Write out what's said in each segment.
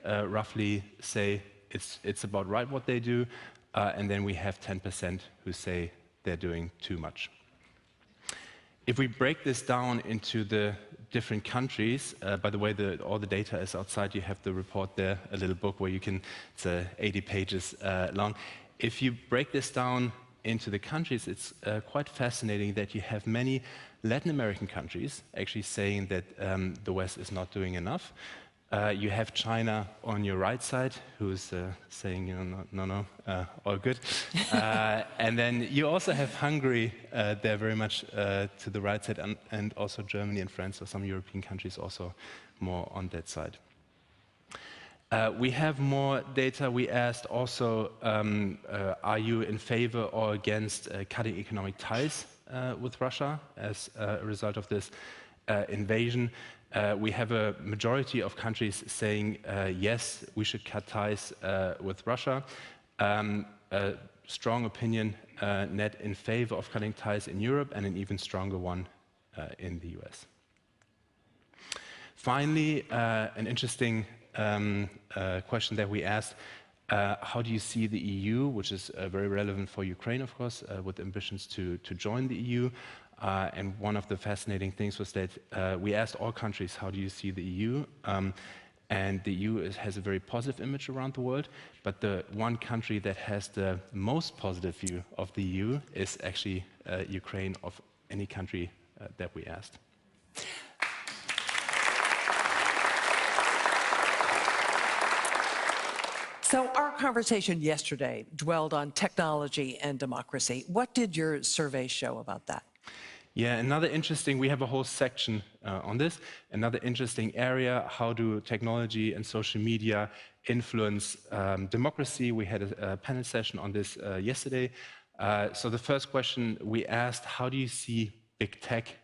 roughly say it's about right what they do, and then we have 10% who say they're doing too much. If we break this down into the different countries, by the way, all the data is outside. You have the report there, a little book where you can, it's 80 pages long. If you break this down into the countries, it's quite fascinating that you have many Latin American countries actually saying that the West is not doing enough. You have China on your right side, who's saying, no, all good. And then you also have Hungary there very much to the right side, and also Germany and France, or some European countries also more on that side. We have more data. We asked also, are you in favor or against cutting economic ties with Russia as a result of this invasion? We have a majority of countries saying, yes, we should cut ties with Russia. A strong opinion net in favor of cutting ties in Europe, and an even stronger one in the US. Finally, an interesting question that we asked, how do you see the EU, which is very relevant for Ukraine, of course, with ambitions to join the EU. And one of the fascinating things was that we asked all countries, how do you see the EU? And the EU has a very positive image around the world, but the one country that has the most positive view of the EU is actually Ukraine, of any country that we asked. So our conversation yesterday dwelled on technology and democracy. What did your survey show about that? Yeah, another interesting, we have a whole section on this. Another interesting area, how do technology and social media influence democracy? We had a panel session on this yesterday. So the first question we asked, how do you see big tech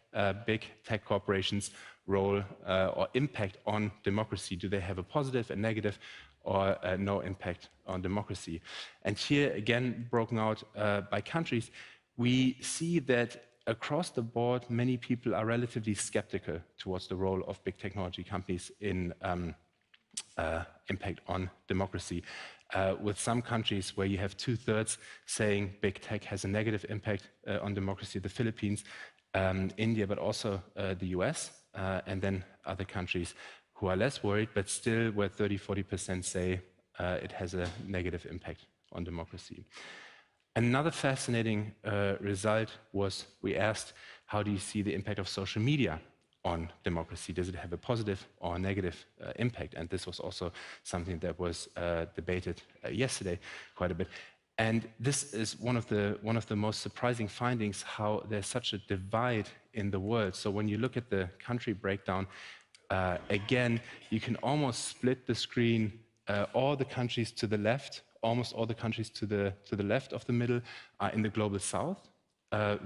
corporations' role or impact on democracy? Do they have a positive, a negative, or no impact on democracy? And here, again, broken out by countries, we see that across the board, many people are relatively skeptical towards the role of big technology companies in impact on democracy. With some countries where you have 2/3 saying big tech has a negative impact on democracy, the Philippines, India, but also the US, and then other countries who are less worried, but still where 30–40% say it has a negative impact on democracy. Another fascinating result was we asked, how do you see the impact of social media on democracy? Does it have a positive or a negative impact? And this was also something that was debated yesterday quite a bit. And this is one of the most surprising findings, how there's such a divide in the world. So when you look at the country breakdown, again, you can almost split the screen. All the countries to the left, almost all the countries to the left of the middle are in the global south,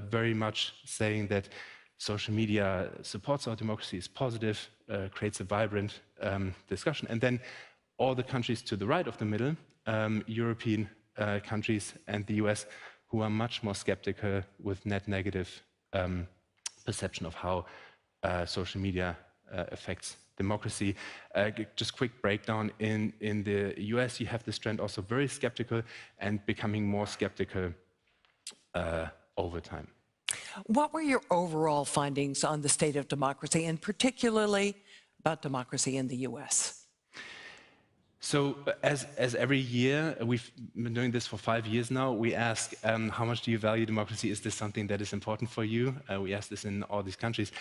very much saying that social media supports our democracy, is positive, creates a vibrant discussion. And then all the countries to the right of the middle, European countries and the US, who are much more skeptical with net negative perception of how social media affects democracy. Just quick breakdown, in the US you have this trend also very skeptical and becoming more skeptical over time. What were your overall findings on the state of democracy, and particularly about democracy in the US? So as every year, we've been doing this for 5 years now, we ask how much do you value democracy? Is this something that is important for you? We ask this in all these countries.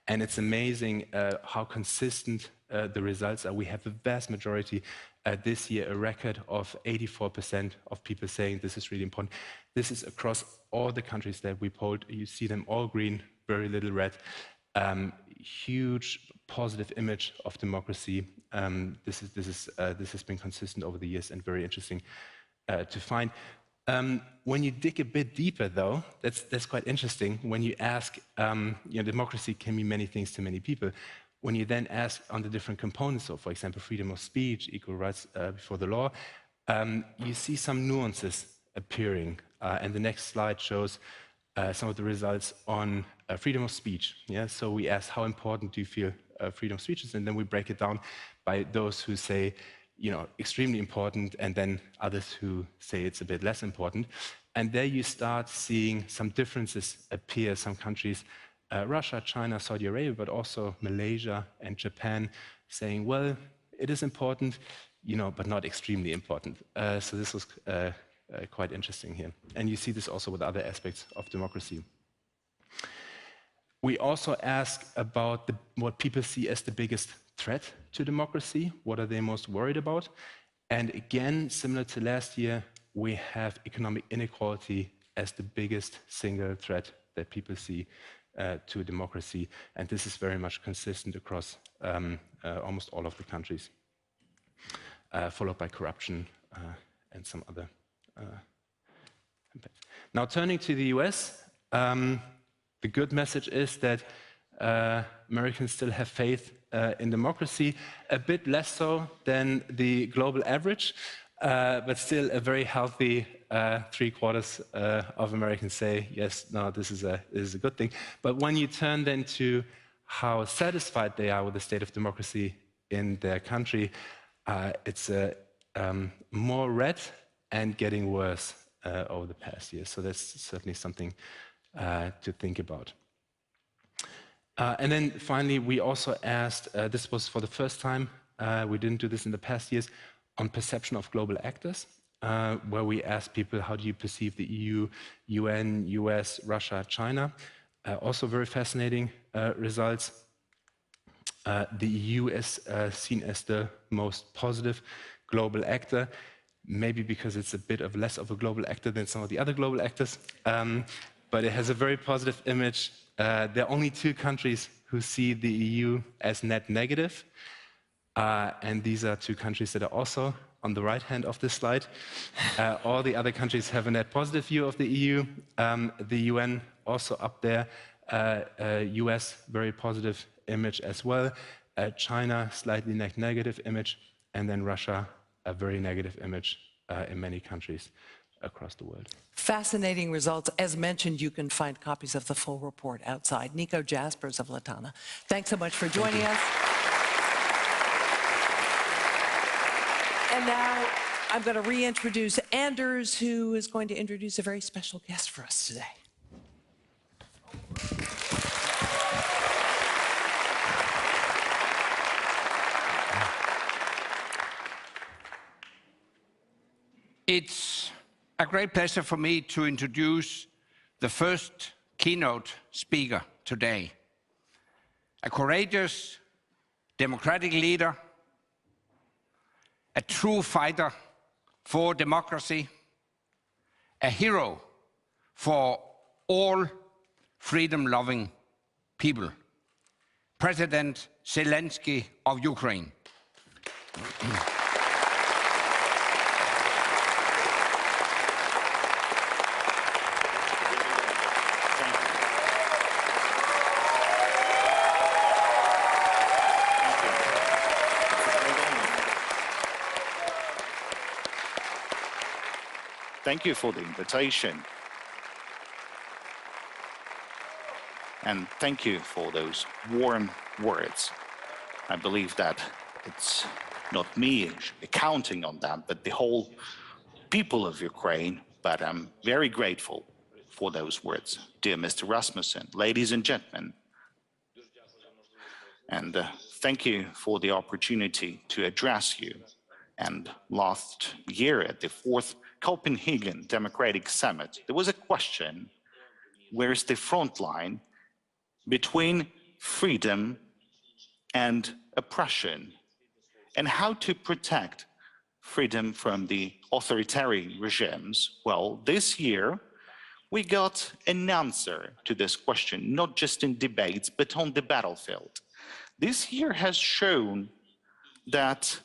And it's amazing how consistent the results are. We have the vast majority this year, a record of 84% of people saying this is really important. This is across all the countries that we polled. You see them all green, very little red. Huge positive image of democracy. This has been consistent over the years and very interesting to find. When you dig a bit deeper, though, that's quite interesting. When you ask, democracy can mean many things to many people. When you then ask on the different components, so for example, freedom of speech, equal rights before the law, you see some nuances appearing. And the next slide shows some of the results on freedom of speech. Yeah? So we asked, how important do you feel freedom of speech, and then we break it down by those who say, extremely important, and then others who say it's a bit less important. And there you start seeing some differences appear. Some countries, Russia, China, Saudi Arabia, but also Malaysia and Japan, saying, well, it is important, but not extremely important. So this was quite interesting here. And you see this also with other aspects of democracy. We also ask about what people see as the biggest threat to democracy. What are they most worried about? And again, similar to last year, we have economic inequality as the biggest single threat that people see to democracy. And this is very much consistent across almost all of the countries, followed by corruption and some other impacts. Now, turning to the US, the good message is that Americans still have faith in democracy, a bit less so than the global average, but still a very healthy 3/4 of Americans say, yes, no, this is a good thing. But when you turn then to how satisfied they are with the state of democracy in their country, it's more red and getting worse over the past years. So that's certainly something to think about. And then finally, we also asked, this was for the first time, we didn't do this in the past years, on perception of global actors, where we asked people, how do you perceive the EU, UN, US, Russia, China? Also very fascinating results. The EU is seen as the most positive global actor, maybe because it's a bit of less of a global actor than some of the other global actors, but it has a very positive image. There are only 2 countries who see the EU as net negative, and these are 2 countries that are also on the right hand of this slide. All the other countries have a net positive view of the EU. The UN also up there. US, very positive image as well. China, slightly net negative image. And then Russia, a very negative image in many countries across the world. Fascinating results. As mentioned, you can find copies of the full report outside. Nico Jaspers of Latana, thanks so much for joining us. And now I'm going to reintroduce Anders, who is going to introduce a very special guest for us today. It's a great pleasure for me to introduce the first keynote speaker today. A courageous, democratic leader, a true fighter for democracy, a hero for all freedom-loving people, President Zielenski of Ukraine. Thank you for the invitation. And thank you for those warm words. I believe that it's not me counting on them, but the whole people of Ukraine. But I'm very grateful for those words. Dear Mr. Rasmussen, ladies and gentlemen, and thank you for the opportunity to address you. And last year at the 4th Copenhagen Democracy Summit, there was a question: where is the front line between freedom and oppression, and how to protect freedom from the authoritarian regimes? Well, this year we got an answer to this question, not just in debates, but on the battlefield. This year has shown that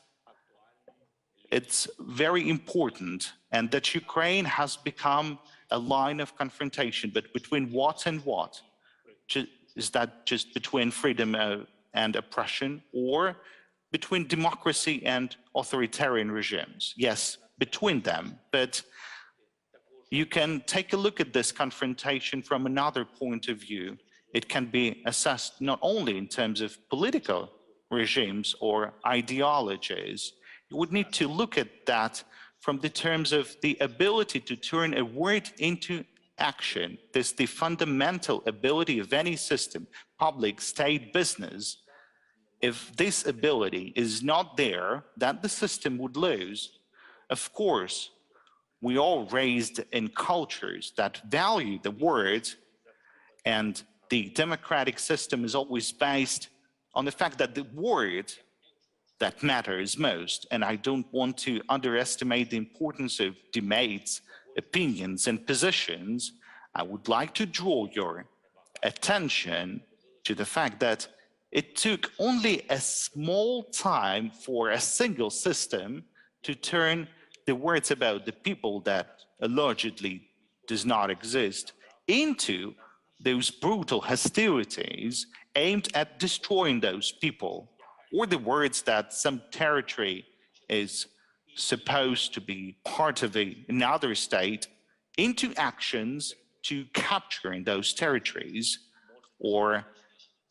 it's very important and that Ukraine has become a line of confrontation, but between what and what? Is that just between freedom and oppression, or between democracy and authoritarian regimes? Yes, between them, but you can take a look at this confrontation from another point of view. It can be assessed not only in terms of political regimes or ideologies. You would need to look at that from the terms of the ability to turn a word into action. This is the fundamental ability of any system, public, state, business. If this ability is not there, then the system would lose. Of course, we all raised in cultures that value the word, and the democratic system is always based on the fact that the word that matters most. And I don't want to underestimate the importance of debates, opinions, and positions. I would like to draw your attention to the fact that it took only a small time for a single system to turn the words about the people that allegedly does not exist into those brutal hostilities aimed at destroying those people, or the words that some territory is supposed to be part of another state into actions to capturing those territories? Or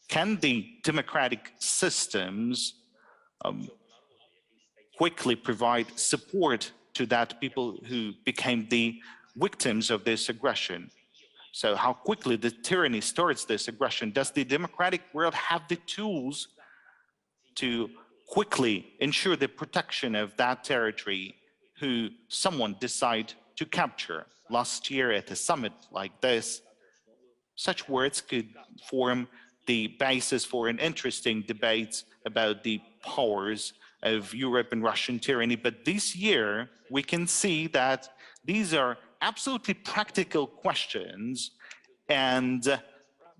can the democratic systems quickly provide support to that people who became the victims of this aggression? So how quickly the tyranny starts this aggression? Does the democratic world have the tools to quickly ensure the protection of that territory who someone decide to capture? Last year at a summit like this, such words could form the basis for an interesting debate about the powers of Europe and Russian tyranny. But this year, we can see that these are absolutely practical questions, and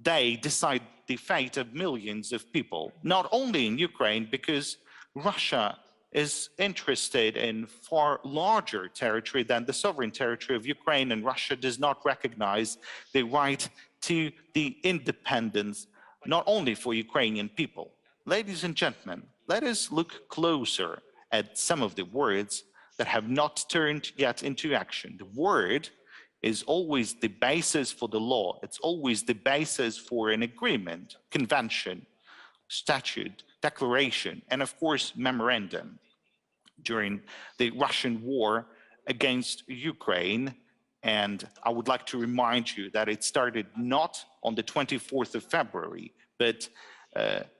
they decide the fate of millions of people, not only in Ukraine, because Russia is interested in far larger territory than the sovereign territory of Ukraine, and Russia does not recognize the right to the independence, not only for Ukrainian people. Ladies and gentlemen, let us look closer at some of the words that have not turned yet into action. The word is always the basis for the law. It's always the basis for an agreement, convention, statute, declaration, and of course, memorandum. During the Russian war against Ukraine, and I would like to remind you that it started not on the 24th of February, but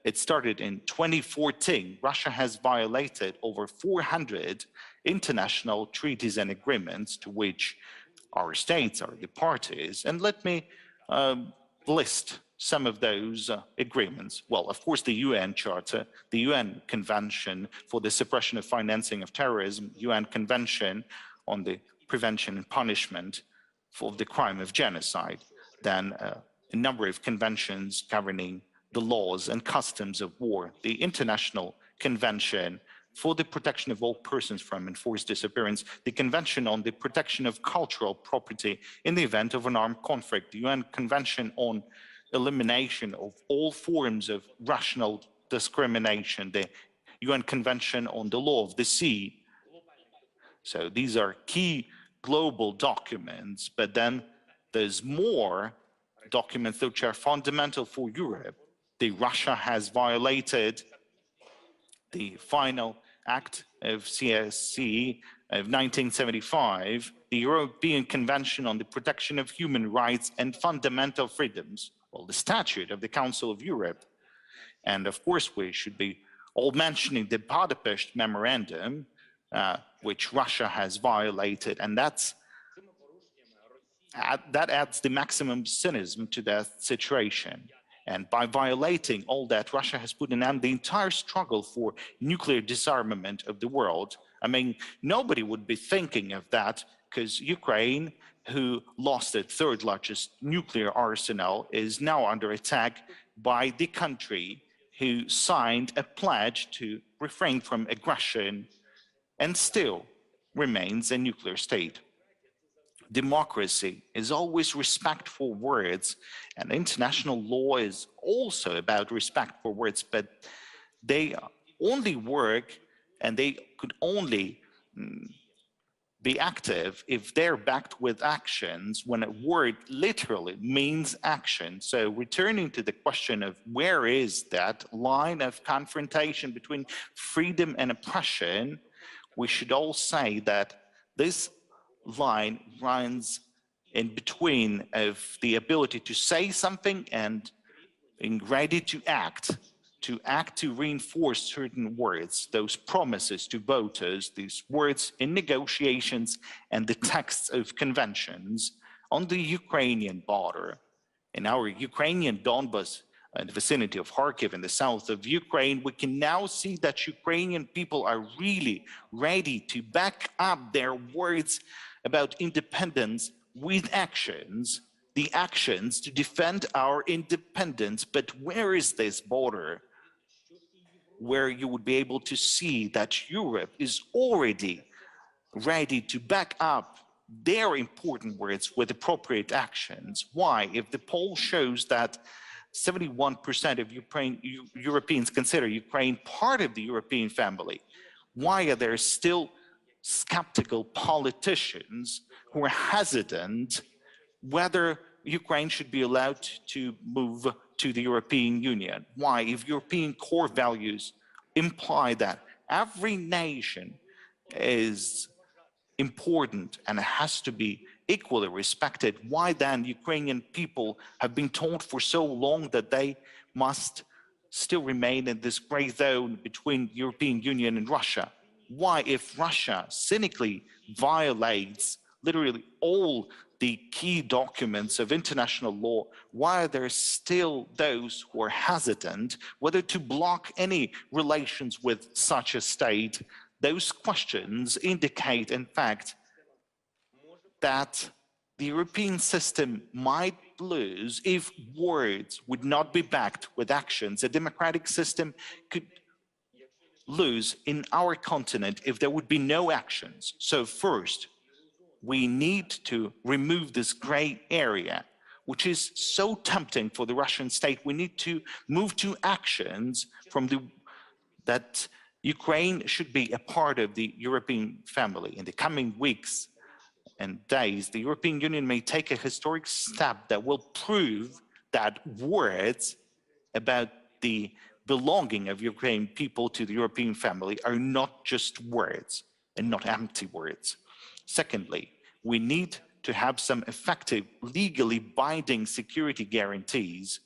it started in 2014. Russia has violated over 400 international treaties and agreements to which our states are the parties. And let me list some of those agreements. Well, of course, the UN Charter, the UN Convention for the Suppression of Financing of Terrorism, UN Convention on the Prevention and Punishment for the Crime of Genocide, then a number of conventions governing the laws and customs of war, the International Convention for the Protection of All Persons from Enforced Disappearance, the Convention on the Protection of Cultural Property in the event of an armed conflict, the UN Convention on Elimination of all forms of racial discrimination, the UN Convention on the Law of the Sea. So these are key global documents, but then there's more documents which are fundamental for Europe. Russia has violated the final act of CSC of 1975, the European Convention on the Protection of Human Rights and Fundamental Freedoms, well, the Statute of the Council of Europe. And of course, we should be all mentioning the Budapest Memorandum, which Russia has violated, and that adds the maximum cynicism to that situation. And by violating all that, Russia has put an end to the entire struggle for nuclear disarmament of the world. I mean, nobody would be thinking of that because Ukraine, who lost its third largest nuclear arsenal, is now under attack by the country who signed a pledge to refrain from aggression and still remains a nuclear state. Democracy is always respect for words, and international law is also about respect for words, but they only work and they could only be active if they're backed with actions, when a word literally means action. So returning to the question of where is that line of confrontation between freedom and oppression, we should all say that this line runs in between of the ability to say something and being ready to act to reinforce certain words, those promises to voters, these words in negotiations and the texts of conventions on the Ukrainian border. In our Ukrainian Donbas, in the vicinity of Kharkiv in the south of Ukraine, we can now see that Ukrainian people are really ready to back up their words about independence with actions, the actions to defend our independence. But where is this border where you would be able to see that Europe is already ready to back up their important words with appropriate actions? Why? If the poll shows that 71% of Europeans consider Ukraine part of the European family, why are there still skeptical politicians who are hesitant whether Ukraine should be allowed to move to the European Union? Why? If European core values imply that every nation is important and has to be equally respected, why then Ukrainian people have been told for so long that they must still remain in this gray zone between European Union and Russia? Why, if Russia cynically violates literally all the key documents of international law, why are there still those who are hesitant whether to block any relations with such a state? Those questions indicate, in fact, that the European system might lose if words would not be backed with actions. A democratic system could lose in our continent if there would be no actions. So first, we need to remove this gray area, which is so tempting for the Russian state. We need to move to actions that Ukraine should be a part of the European family. In the coming weeks and days, the European Union may take a historic step that will prove that words about the belonging of Ukrainian people to the European family are not just words and not empty words. Secondly, we need to have some effective, legally binding security guarantees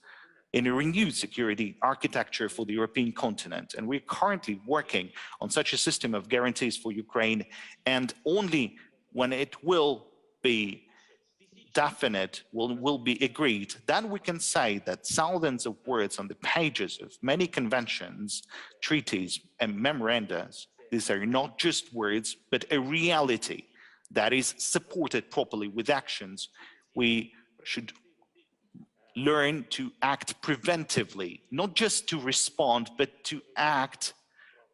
in a renewed security architecture for the European continent. And we're currently working on such a system of guarantees for Ukraine, and only when it will be definite, will be agreed, then we can say that thousands of words on the pages of many conventions, treaties, and memoranda, these are not just words, but a reality that is supported properly with actions. We should learn to act preventively, not just to respond, but to act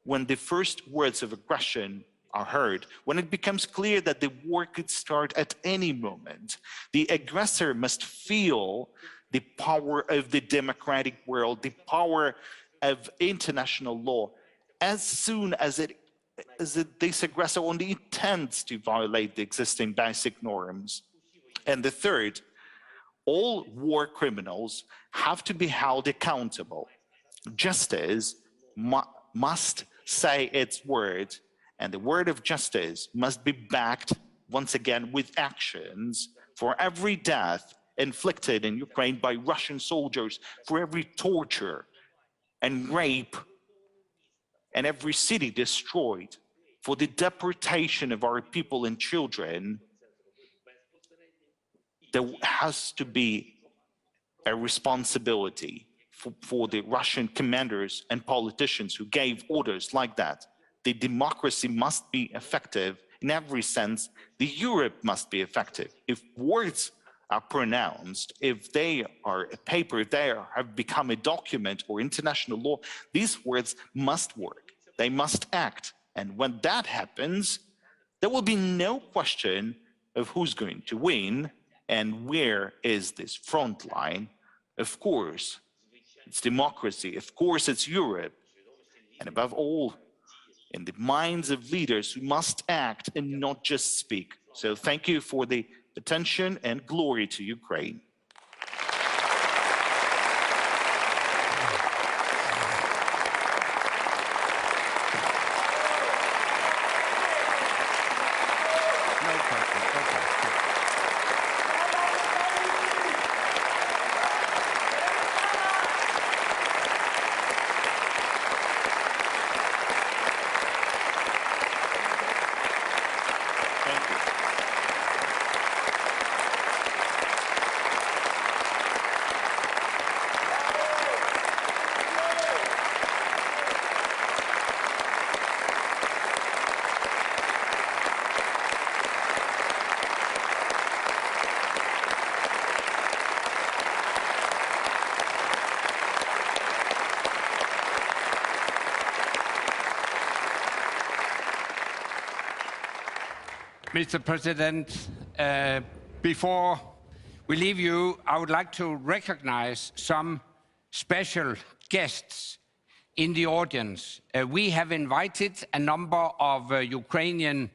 when the first words of aggression are heard, when it becomes clear that the war could start at any moment. The aggressor must feel the power of the democratic world, the power of international law, as soon as this aggressor only intends to violate the existing basic norms. And the third, all war criminals have to be held accountable. Justice must say its word, and the word of justice must be backed, once again, with actions. For every death inflicted in Ukraine by Russian soldiers, for every torture and rape, and every city destroyed, for the deportation of our people and children, there has to be a responsibility for the Russian commanders and politicians who gave orders like that. The democracy must be effective in every sense. The Europe must be effective. If words are pronounced, if they are a paper, if they have become a document or international law, these words must work. They must act. And when that happens, there will be no question of who's going to win and where is this front line. Of course, it's democracy. Of course, it's Europe. And above all, in the minds of leaders who must act and not just speak. So thank you for the attention, and glory to Ukraine. Mr. President, before we leave you, I would like to recognize some special guests in the audience. We have invited a number of Ukrainian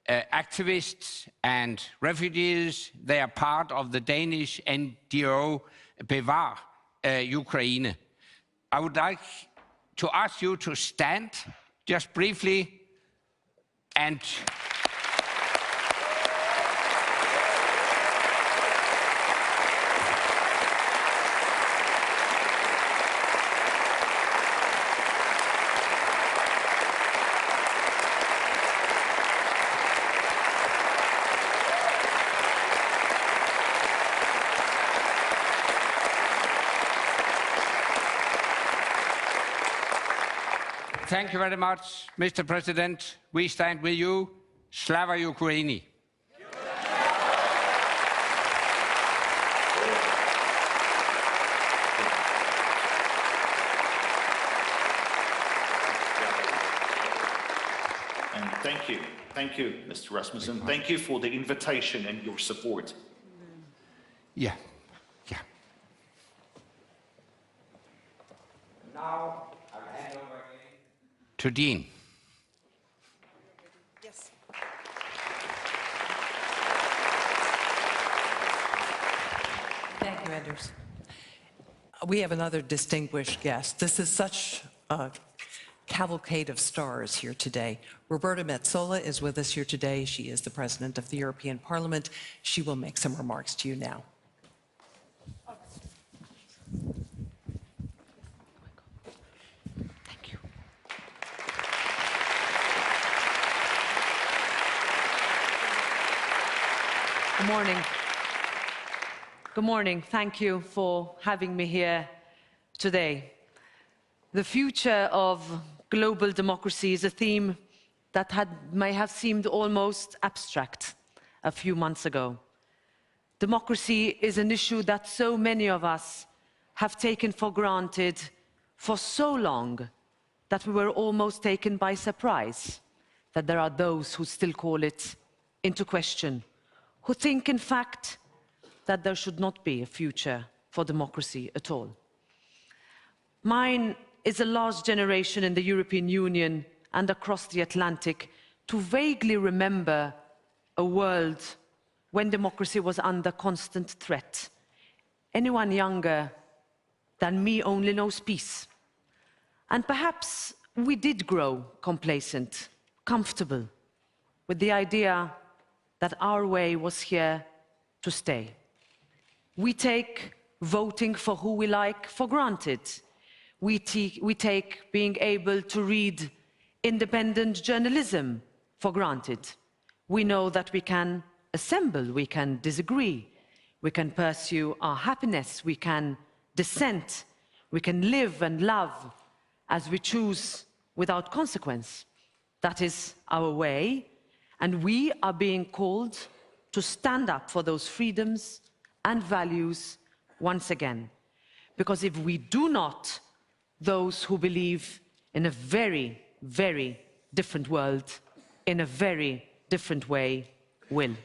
activists and refugees. They are part of the Danish NGO Bevar Ukraine. I would like to ask you to stand just briefly and thank you very much, Mr. President. We stand with you. Slava Ukraini. And thank you, Mr. Rasmussen. Thank you for the invitation and your support. Yeah. Now, I'll hand over again to Dean. Yes. Thank you, Anders. We have another distinguished guest. This is such a cavalcade of stars here today. Roberta Metsola is with us here today. She is the President of the European Parliament. She will make some remarks to you now. Good morning. Good morning. Thank you for having me here today. The future of global democracy is a theme that may have seemed almost abstract a few months ago. Democracy is an issue that so many of us have taken for granted for so long that we were almost taken by surprise that there are those who still call it into question, who think, in fact, that there should not be a future for democracy at all. Mine is a last generation in the European Union and across the Atlantic to vaguely remember a world when democracy was under constant threat. Anyone younger than me only knows peace. And perhaps we did grow complacent, comfortable, with the idea that our way was here to stay. We take voting for who we like for granted. We take being able to read independent journalism for granted. We know that we can assemble, we can disagree, we can pursue our happiness, we can dissent, we can live and love as we choose without consequence. That is our way. And we are being called to stand up for those freedoms and values once again. Because if we do not, those who believe in a very, very different world, in a very different way, will.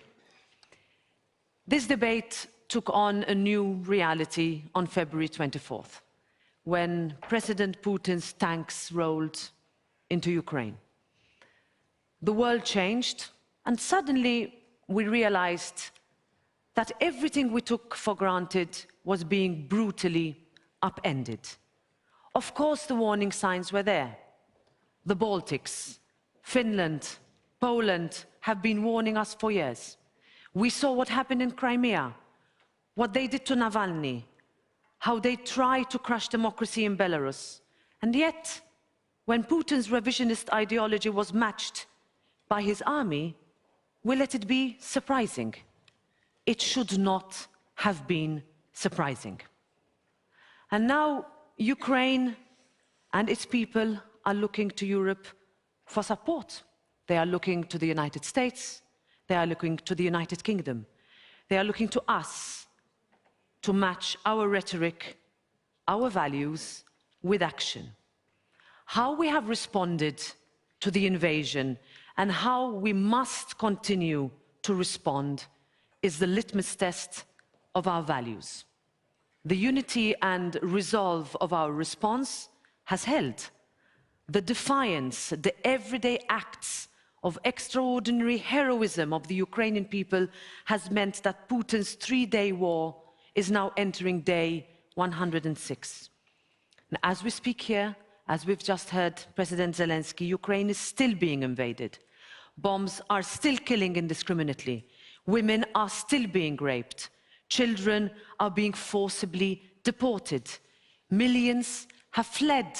This debate took on a new reality on February 24th, when President Putin's tanks rolled into Ukraine. the world changed, and suddenly we realized that everything we took for granted was being brutally upended. Of course, the warning signs were there. The Baltics, Finland, Poland have been warning us for years. We saw what happened in Crimea, what they did to Navalny, how they tried to crush democracy in Belarus. And yet, when Putin's revisionist ideology was matched by his army, we let it be surprising. It should not have been surprising. And now Ukraine and its people are looking to Europe for support. They are looking to the United States. They are looking to the United Kingdom. They are looking to us to match our rhetoric, our values, with action. How we have responded to the invasion and how we must continue to respond is the litmus test of our values. The unity and resolve of our response has held. The defiance, the everyday acts of extraordinary heroism of the Ukrainian people has meant that Putin's three-day war is now entering day 106. And as we speak here, as we've just heard President Zielenski, Ukraine is still being invaded. Bombs are still killing indiscriminately. Women are still being raped. Children are being forcibly deported. Millions have fled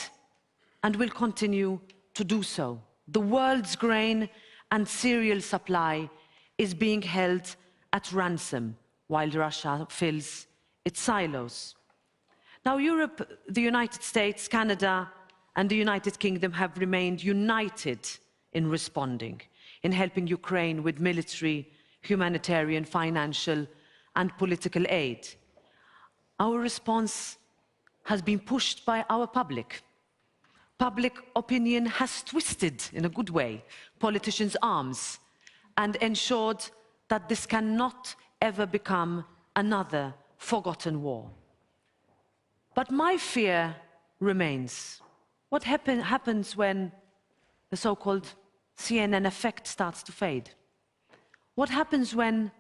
and will continue to do so. The world's grain and cereal supply is being held at ransom while Russia fills its silos. Now Europe, the United States, Canada and the United Kingdom have remained united in responding, in helping Ukraine with military, humanitarian, financial and political aid. Our response has been pushed by our public. Public opinion has twisted, in a good way, politicians' arms and ensured that this cannot ever become another forgotten war. But my fear remains. What happens when the so-called CNN effect starts to fade? What happens when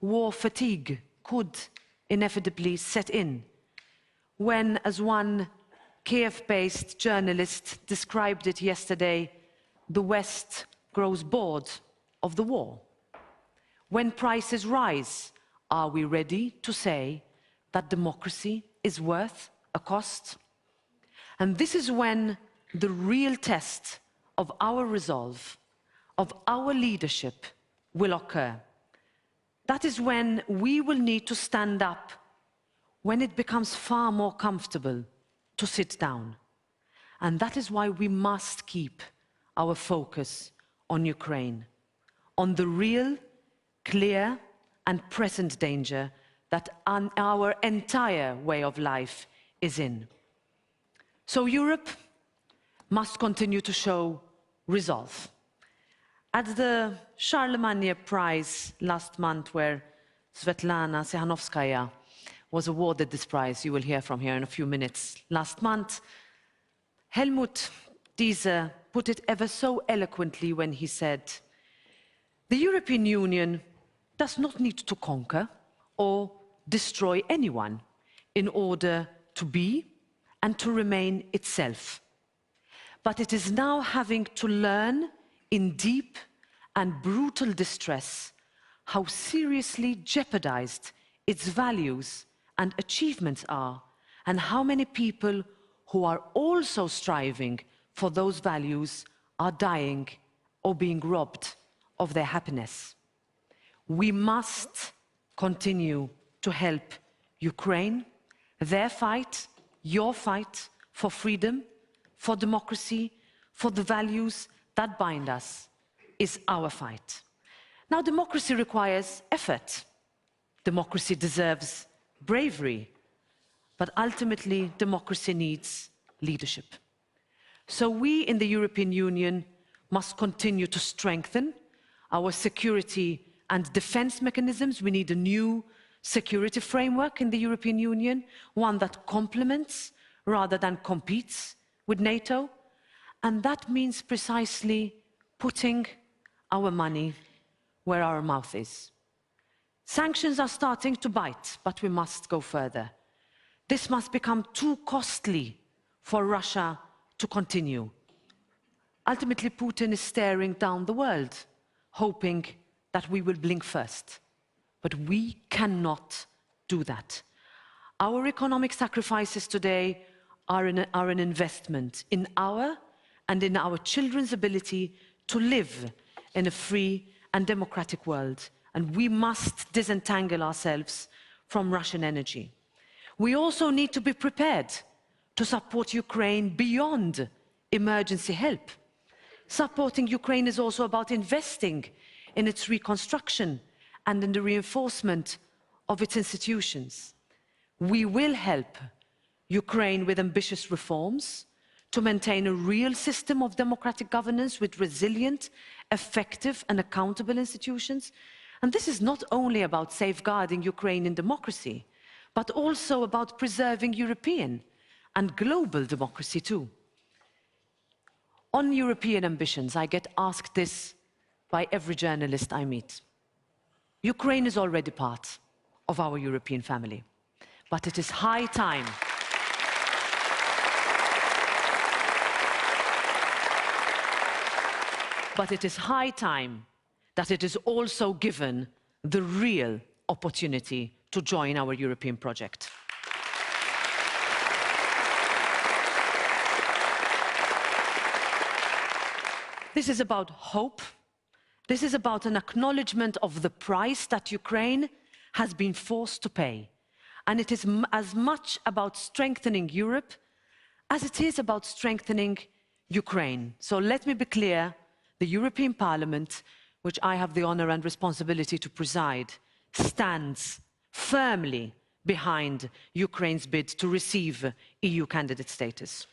war fatigue could inevitably set in? When, as one Kiev-based journalist described it yesterday, the West grows bored of the war. When prices rise, are we ready to say that democracy is worth a cost? And this is when the real test of our resolve, of our leadership, will occur. That is when we will need to stand up, when it becomes far more comfortable to sit down. And that is why we must keep our focus on Ukraine, on the real, clear and present danger that our entire way of life is in. So Europe must continue to show resolve. At the Charlemagne Prize last month, where Sviatlana Tsikhanouskaya was awarded this prize, you will hear from her in a few minutes, last month, Helmut Diese put it ever so eloquently when he said, "The European Union does not need to conquer or destroy anyone in order to be and to remain itself. But it is now having to learn in deep and brutal distress how seriously jeopardized its values and achievements are, and how many people who are also striving for those values are dying or being robbed of their happiness." We must continue to help Ukraine, their fight, your fight for freedom, for democracy, for the values that bind us, is our fight. Now, democracy requires effort. Democracy deserves bravery, but ultimately democracy needs leadership. So we in the European Union must continue to strengthen our security and defense mechanisms. We need a new security framework in the European Union, one that complements rather than competes with NATO. And that means precisely putting our money where our mouth is. Sanctions are starting to bite, but we must go further. This must become too costly for Russia to continue. Ultimately, Putin is staring down the world, hoping that we will blink first. But we cannot do that. Our economic sacrifices today are an investment in our and in our children's ability to live in a free and democratic world. And we must disentangle ourselves from Russian energy. We also need to be prepared to support Ukraine beyond emergency help. Supporting Ukraine is also about investing in its reconstruction and in the reinforcement of its institutions. We will help Ukraine with ambitious reforms to maintain a real system of democratic governance with resilient, effective and accountable institutions. And this is not only about safeguarding Ukrainian democracy, but also about preserving European and global democracy too. On European ambitions, I get asked this by every journalist I meet. Ukraine is already part of our European family, but it is high time. But it is high time that it is also given the real opportunity to join our European project. This is about hope. This is about an acknowledgement of the price that Ukraine has been forced to pay. And it is as much about strengthening Europe as it is about strengthening Ukraine. So let me be clear, the European Parliament, which I have the honor and responsibility to preside, stands firmly behind Ukraine's bid to receive EU candidate status.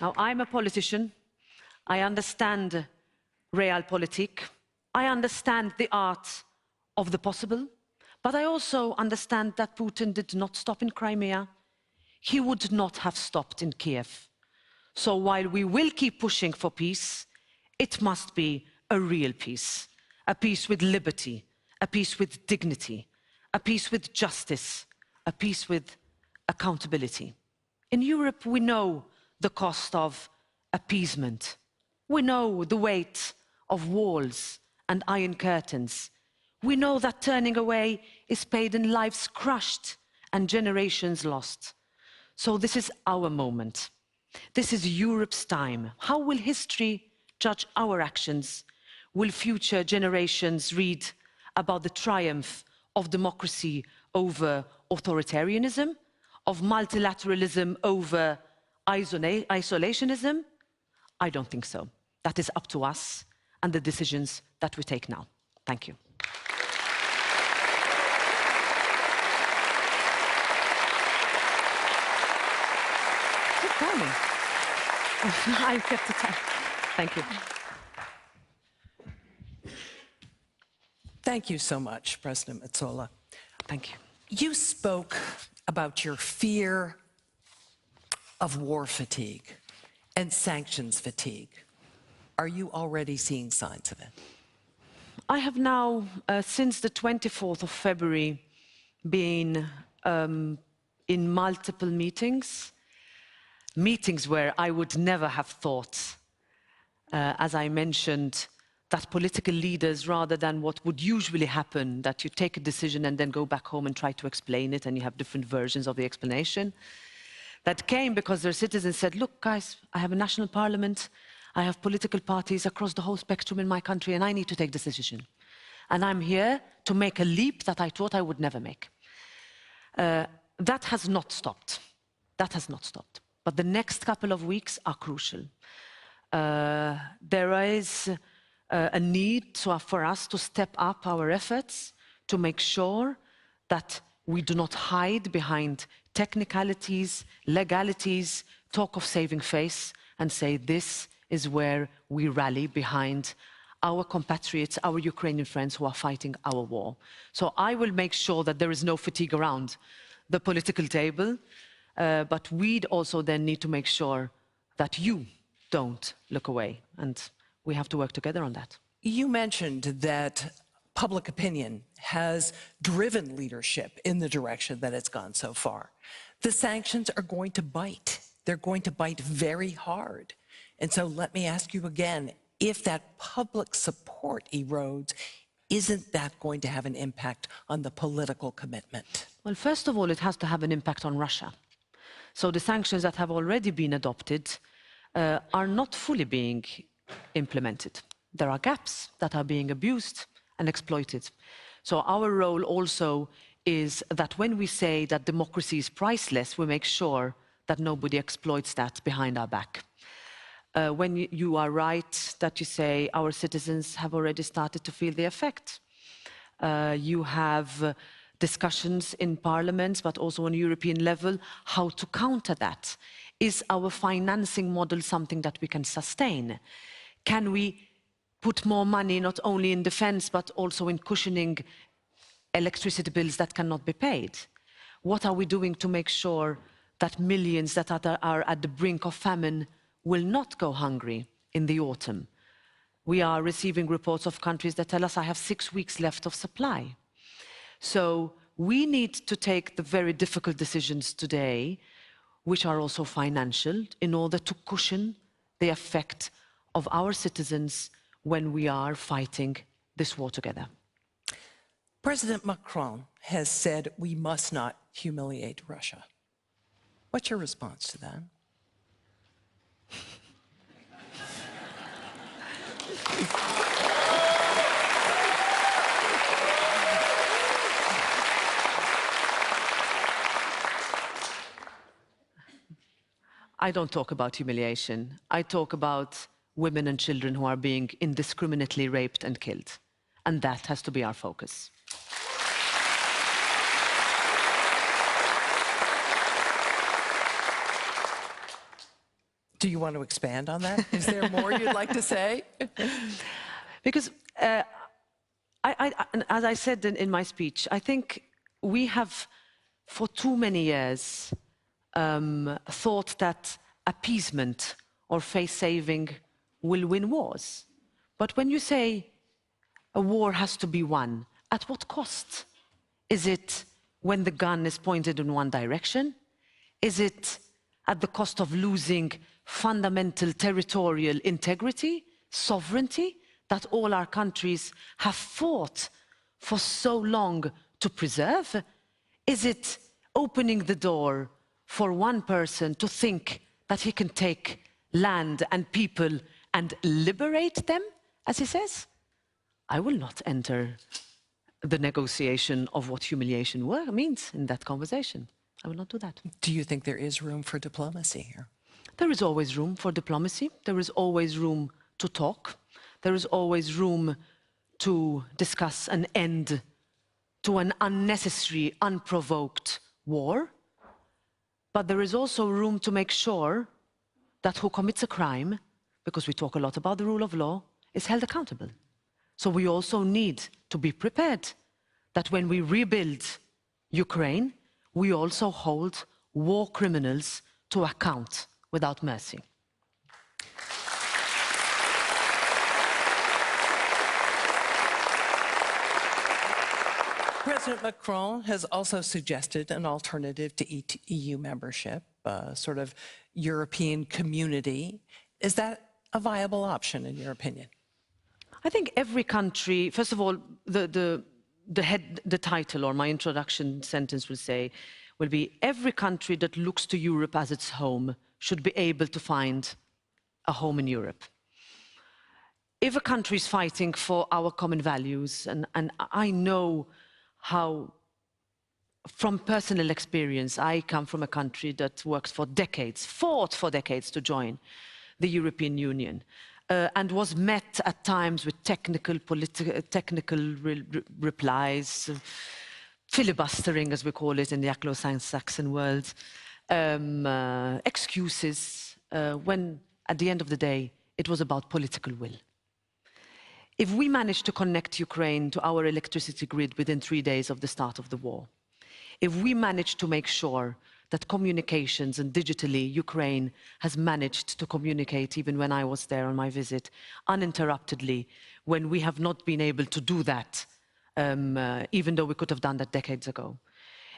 Now, I'm a politician. I understand realpolitik. I understand the art of the possible. But I also understand that Putin did not stop in Crimea. He would not have stopped in Kiev. So while we will keep pushing for peace, it must be a real peace. A peace with liberty, a peace with dignity, a peace with justice, a peace with accountability. In Europe, we know the cost of appeasement. We know the weight of walls and iron curtains. We know that turning away is paid in lives crushed and generations lost. So this is our moment. This is Europe's time. How will history judge our actions? Will future generations read about the triumph of democracy over authoritarianism, of multilateralism over isolationism? I don't think so. That is up to us and the decisions that we take now. Thank you. Good timing. I kept the time. Thank you. Thank you so much, President Metsola. Thank you. You spoke about your fear of war fatigue and sanctions fatigue. Are you already seeing signs of it? I have now, since the 24th of February, been in multiple meetings where I would never have thought, as I mentioned, that political leaders, rather than what would usually happen, that you take a decision and then go back home and try to explain it, and you have different versions of the explanation, that came because their citizens said, look, guys, I have a national parliament, I have political parties across the whole spectrum in my country, and I need to take this decision. And I'm here to make a leap that I thought I would never make. That has not stopped. That has not stopped. But the next couple of weeks are crucial. There is a need for us to step up our efforts to make sure that we do not hide behind technicalities, legalities, talk of saving face, and say this is where we rally behind our compatriots, our Ukrainian friends who are fighting our war. So I will make sure that there is no fatigue around the political table, but we'd also then need to make sure that you don't look away, and we have to work together on that. You mentioned that public opinion has driven leadership in the direction that it's gone so far. The sanctions are going to bite. They're going to bite very hard. And so let me ask you again, if that public support erodes, isn't that going to have an impact on the political commitment? Well, first of all, it has to have an impact on Russia. So the sanctions that have already been adopted are not fully being implemented. There are gaps that are being abused and exploited. So our role also is that when we say that democracy is priceless, we make sure that nobody exploits that behind our back. When you are right that you say our citizens have already started to feel the effect. You have discussions in parliaments, but also on a European level, how to counter that. Is our financing model something that we can sustain? Can we put more money not only in defense, but also in cushioning electricity bills that cannot be paid? What are we doing to make sure that millions that are at the brink of famine will not go hungry in the autumn? We are receiving reports of countries that tell us I have 6 weeks left of supply. So we need to take the very difficult decisions today, which are also financial, in order to cushion the effect of our citizens when we are fighting this war together. President Macron has said we must not humiliate Russia. What's your response to that? I don't talk about humiliation. I talk about women and children who are being indiscriminately raped and killed. And that has to be our focus. Do you want to expand on that? Is there more you'd like to say? Because, as I said in my speech, I think we have, for too many years, thought that appeasement or face-saving will win wars. But when you say a war has to be won, at what cost? Is it when the gun is pointed in one direction? Is it at the cost of losing fundamental territorial integrity, sovereignty, that all our countries have fought for so long to preserve? Is it opening the door for one person to think that he can take land and people and liberate them, as he says? I will not enter the negotiation of what humiliation means in that conversation. I will not do that. Do you think there is room for diplomacy here? There is always room for diplomacy. There is always room to talk. There is always room to discuss an end to an unnecessary, unprovoked war. But there is also room to make sure that who commits a crime, because we talk a lot about the rule of law, is held accountable. So we also need to be prepared that when we rebuild Ukraine, we also hold war criminals to account without mercy. President Macron has also suggested an alternative to EU membership, a sort of European community. Is that a viable option, in your opinion? I think every country, first of all, the title or my introduction sentence will be every country that looks to Europe as its home should be able to find a home in Europe. If a country is fighting for our common values, and I know how, from personal experience, I come from a country that worked for decades, fought for decades to join the European Union, and was met at times with technical replies, filibustering, as we call it in the Anglo-Saxon world, excuses, when at the end of the day, it was about political will. If we manage to connect Ukraine to our electricity grid within 3 days of the start of the war, if we manage to make sure that communications and digitally Ukraine has managed to communicate, even when I was there on my visit, uninterruptedly, when we have not been able to do that, even though we could have done that decades ago.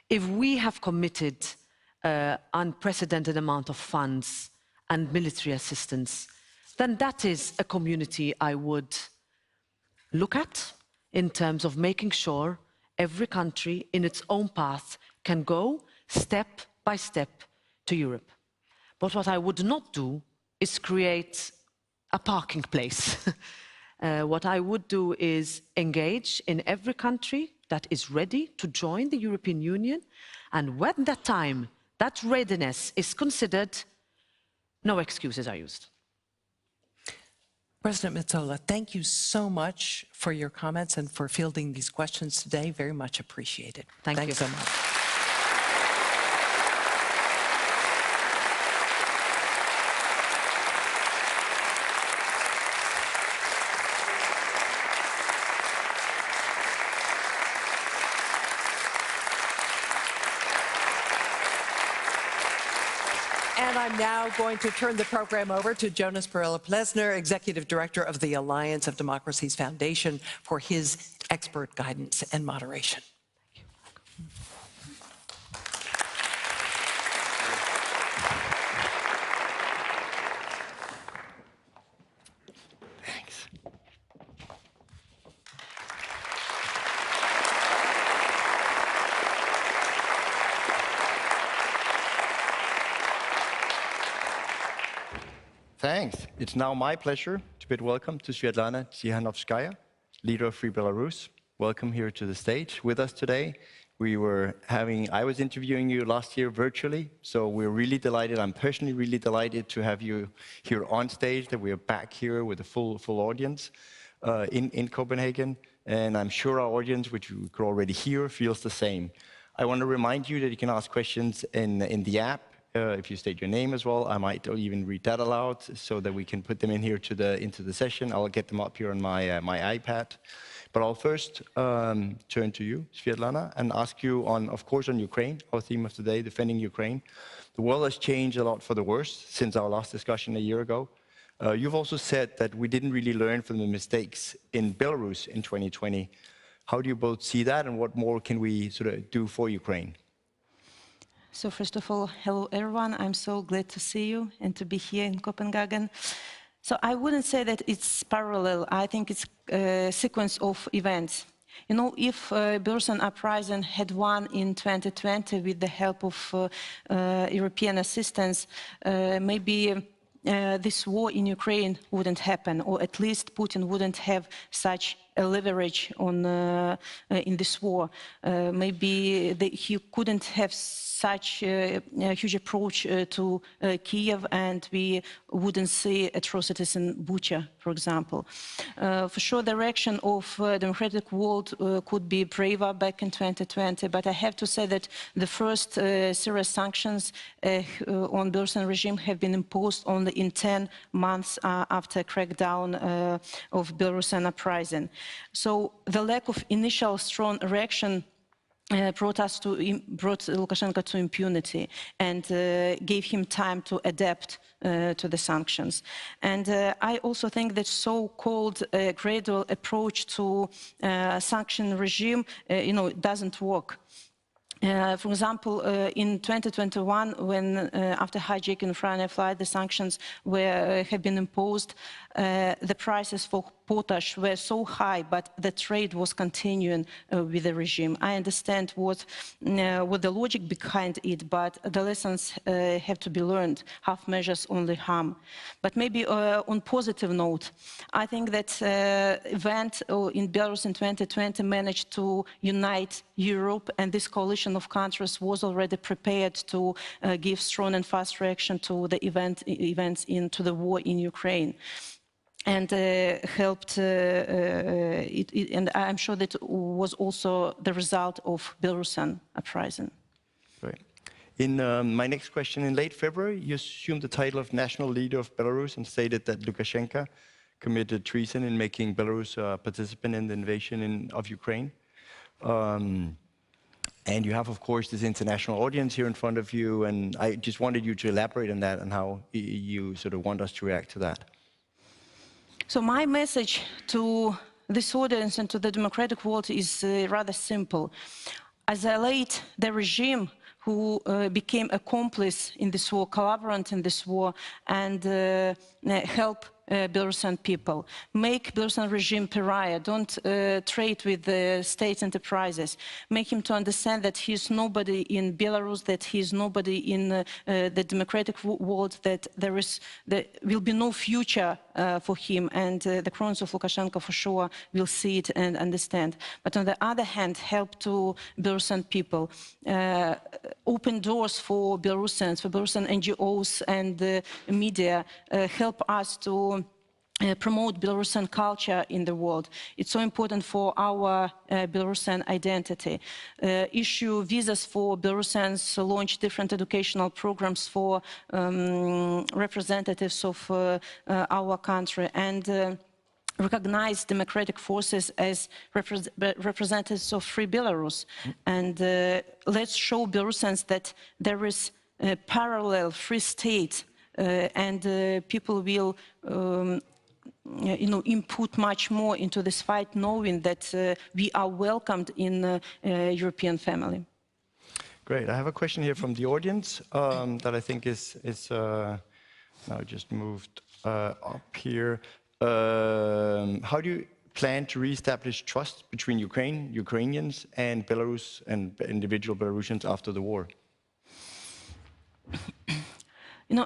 If we have committed unprecedented amount of funds and military assistance, then that is a community I would look at in terms of making sure every country in its own path can go step by step to Europe. But what I would not do is create a parking place. What I would do is engage in every country that is ready to join the European Union, and when that time, that readiness is considered, no excuses are used. President Metsola, thank you so much for your comments and for fielding these questions today. Very much appreciated. Thank you so much. And I'm now going to turn the program over to Jonas Perella-Plesner, Executive Director of the Alliance of Democracies Foundation, for his expert guidance and moderation. Thanks. Thanks. It's now my pleasure to bid welcome to Sviatlana Tsikhanouskaya, leader of Free Belarus. Welcome here to the stage with us today. I was interviewing you last year virtually, so we're really delighted. I'm personally really delighted to have you here on stage, that we are back here with a full audience in Copenhagen. And I'm sure our audience, which you could already hear, feels the same. I want to remind you that you can ask questions in the app. If you state your name as well, I might even read that aloud so that we can put them in here into the session. I'll get them up here on my iPad. But I'll first turn to you, Sviatlana, and ask you of course, on Ukraine, our theme of today, defending Ukraine. The world has changed a lot for the worse since our last discussion a year ago. You've also said that we didn't really learn from the mistakes in Belarus in 2020. How do you both see that, and what more can we sort of do for Ukraine? So first of all, hello everyone. I'm so glad to see you and to be here in Copenhagen. So I wouldn't say that it's parallel. I think it's a sequence of events. You know, if Belarusian uprising had won in 2020 with the help of European assistance, maybe this war in Ukraine wouldn't happen, or at least Putin wouldn't have such a leverage on in this war. Maybe he couldn't have such a huge approach to Kiev, and we wouldn't see atrocities in Bucha, for example. For sure, the reaction of the democratic world could be braver back in 2020, but I have to say that the first serious sanctions on Belarusian regime have been imposed only in 10 months after crackdown of Belarusian uprising. So the lack of initial strong reaction brought Lukashenko to impunity and gave him time to adapt to the sanctions. And I also think that so-called gradual approach to sanction regime, doesn't work. For example, in 2021, when after hijacking Ryanair flight, the sanctions have been imposed, the prices for potash were so high, but the trade was continuing with the regime. I understand what the logic behind it, but the lessons have to be learned. Half measures only harm. But maybe on positive note, I think that event in Belarus in 2020 managed to unite Europe, and this coalition of countries was already prepared to give strong and fast reaction to the events into the war in Ukraine. And helped, and I'm sure that was also the result of Belarusian uprising. Right. In my next question, in late February, you assumed the title of national leader of Belarus and stated that Lukashenko committed treason in making Belarus a participant in the invasion of Ukraine. And you have, of course, this international audience here in front of you, and I just wanted you to elaborate on that and how you sort of want us to react to that. So my message to this audience and to the democratic world is rather simple. Isolate the regime who became accomplice in this war, collaborant in this war, and help Belarusian people. Make Belarusian regime pariah. Don't trade with the state enterprises. Make him to understand that he is nobody in Belarus, that he is nobody in the democratic world, that there will be no future for him, and the cronies of Lukashenko for sure will see it and understand. But on the other hand, help to Belarusian people. Open doors for Belarusians, for Belarusian NGOs and media. Help us to promote Belarusian culture in the world. It's so important for our Belarusian identity. Issue visas for Belarusians, launch different educational programs for representatives of our country, and recognize democratic forces as representatives of free Belarus. And let's show Belarusians that there is a parallel free state, and people will input much more into this fight, knowing that we are welcomed in European family. Great. I have a question here from the audience that I think is now just moved up here. How do you plan to re-establish trust between Ukrainians and Belarus and individual Belarusians after the war?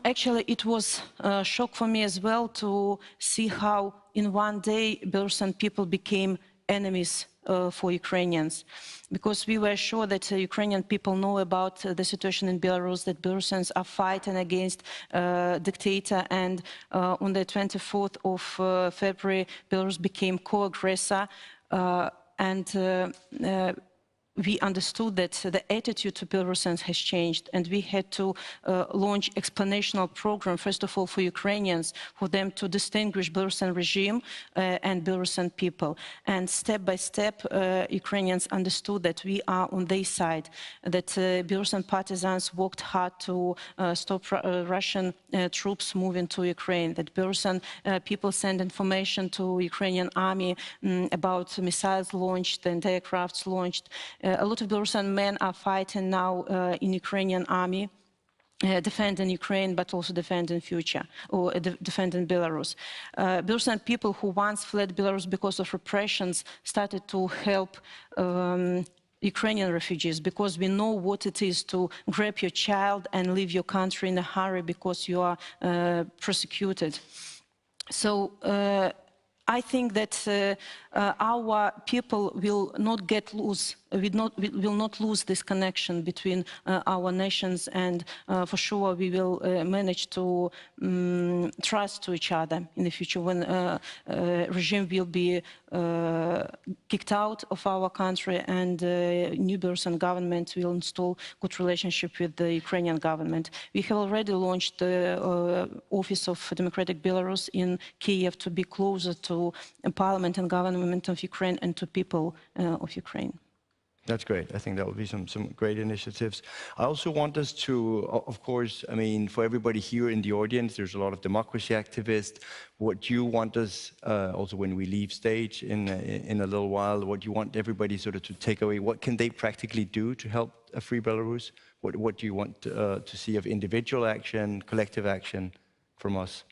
Actually, it was a shock for me as well to see how in one day Belarusian people became enemies for Ukrainians, because we were sure that Ukrainian people know about the situation in Belarus, that Belarusians are fighting against dictator, and on the 24th of February, Belarus became co-aggressor, and we understood that the attitude to Belarusians has changed, and we had to launch explanational program, first of all for Ukrainians, for them to distinguish Belarusian regime and Belarusian people. And step by step, Ukrainians understood that we are on their side, that Belarusian partisans worked hard to stop Russian troops moving to Ukraine, that Belarusian people sent information to Ukrainian army about missiles launched and aircrafts launched. A lot of Belarusian men are fighting now in Ukrainian army, defending Ukraine, but also defending future, or defending Belarus. Belarusian people who once fled Belarus because of repressions started to help Ukrainian refugees, because we know what it is to grab your child and leave your country in a hurry because you are persecuted. So I think that our people will not get loose. Will not lose this connection between our nations, and for sure we will manage to trust to each other in the future when regime will be kicked out of our country, and new Belarusian government will install good relationship with the Ukrainian government. We have already launched the Office of Democratic Belarus in Kiev to be closer to parliament and government of Ukraine and to people of Ukraine. That's great. I think that will be some great initiatives. I also want us to, of course, I mean, for everybody here in the audience, there's a lot of democracy activists. What you want us, also when we leave stage in a little while, what you want everybody sort of to take away, what can they practically do to help a free Belarus? What do you want to see of individual action, collective action from us?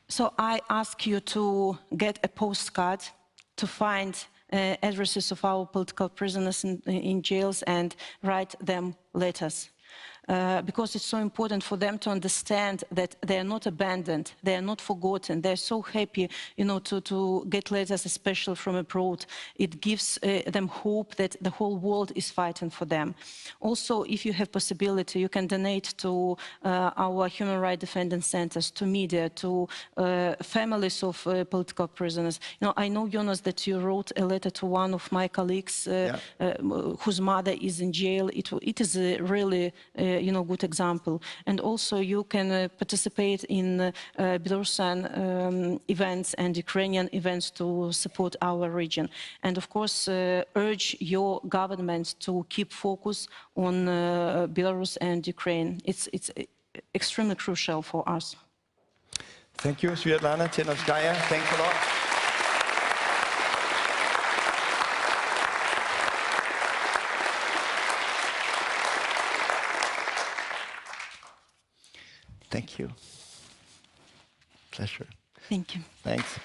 So I ask you to get a postcard, to find addresses of our political prisoners in jails and write them letters. Because it's so important for them to understand that they are not abandoned, they are not forgotten. They're so happy, to get letters, especially from abroad. It gives them hope that the whole world is fighting for them. Also, if you have possibility, you can donate to our human rights defenders centers, to media, to families of political prisoners. I know, Jonas, that you wrote a letter to one of my colleagues whose mother is in jail. It is really good example. And also you can participate in Belarusian events and Ukrainian events to support our region. And of course, urge your government to keep focus on Belarus and Ukraine. It's extremely crucial for us. Thank you, Sviatlana, Tsikhanouskaya. Thanks a lot. Thank you. Pleasure. Thank you. Thanks.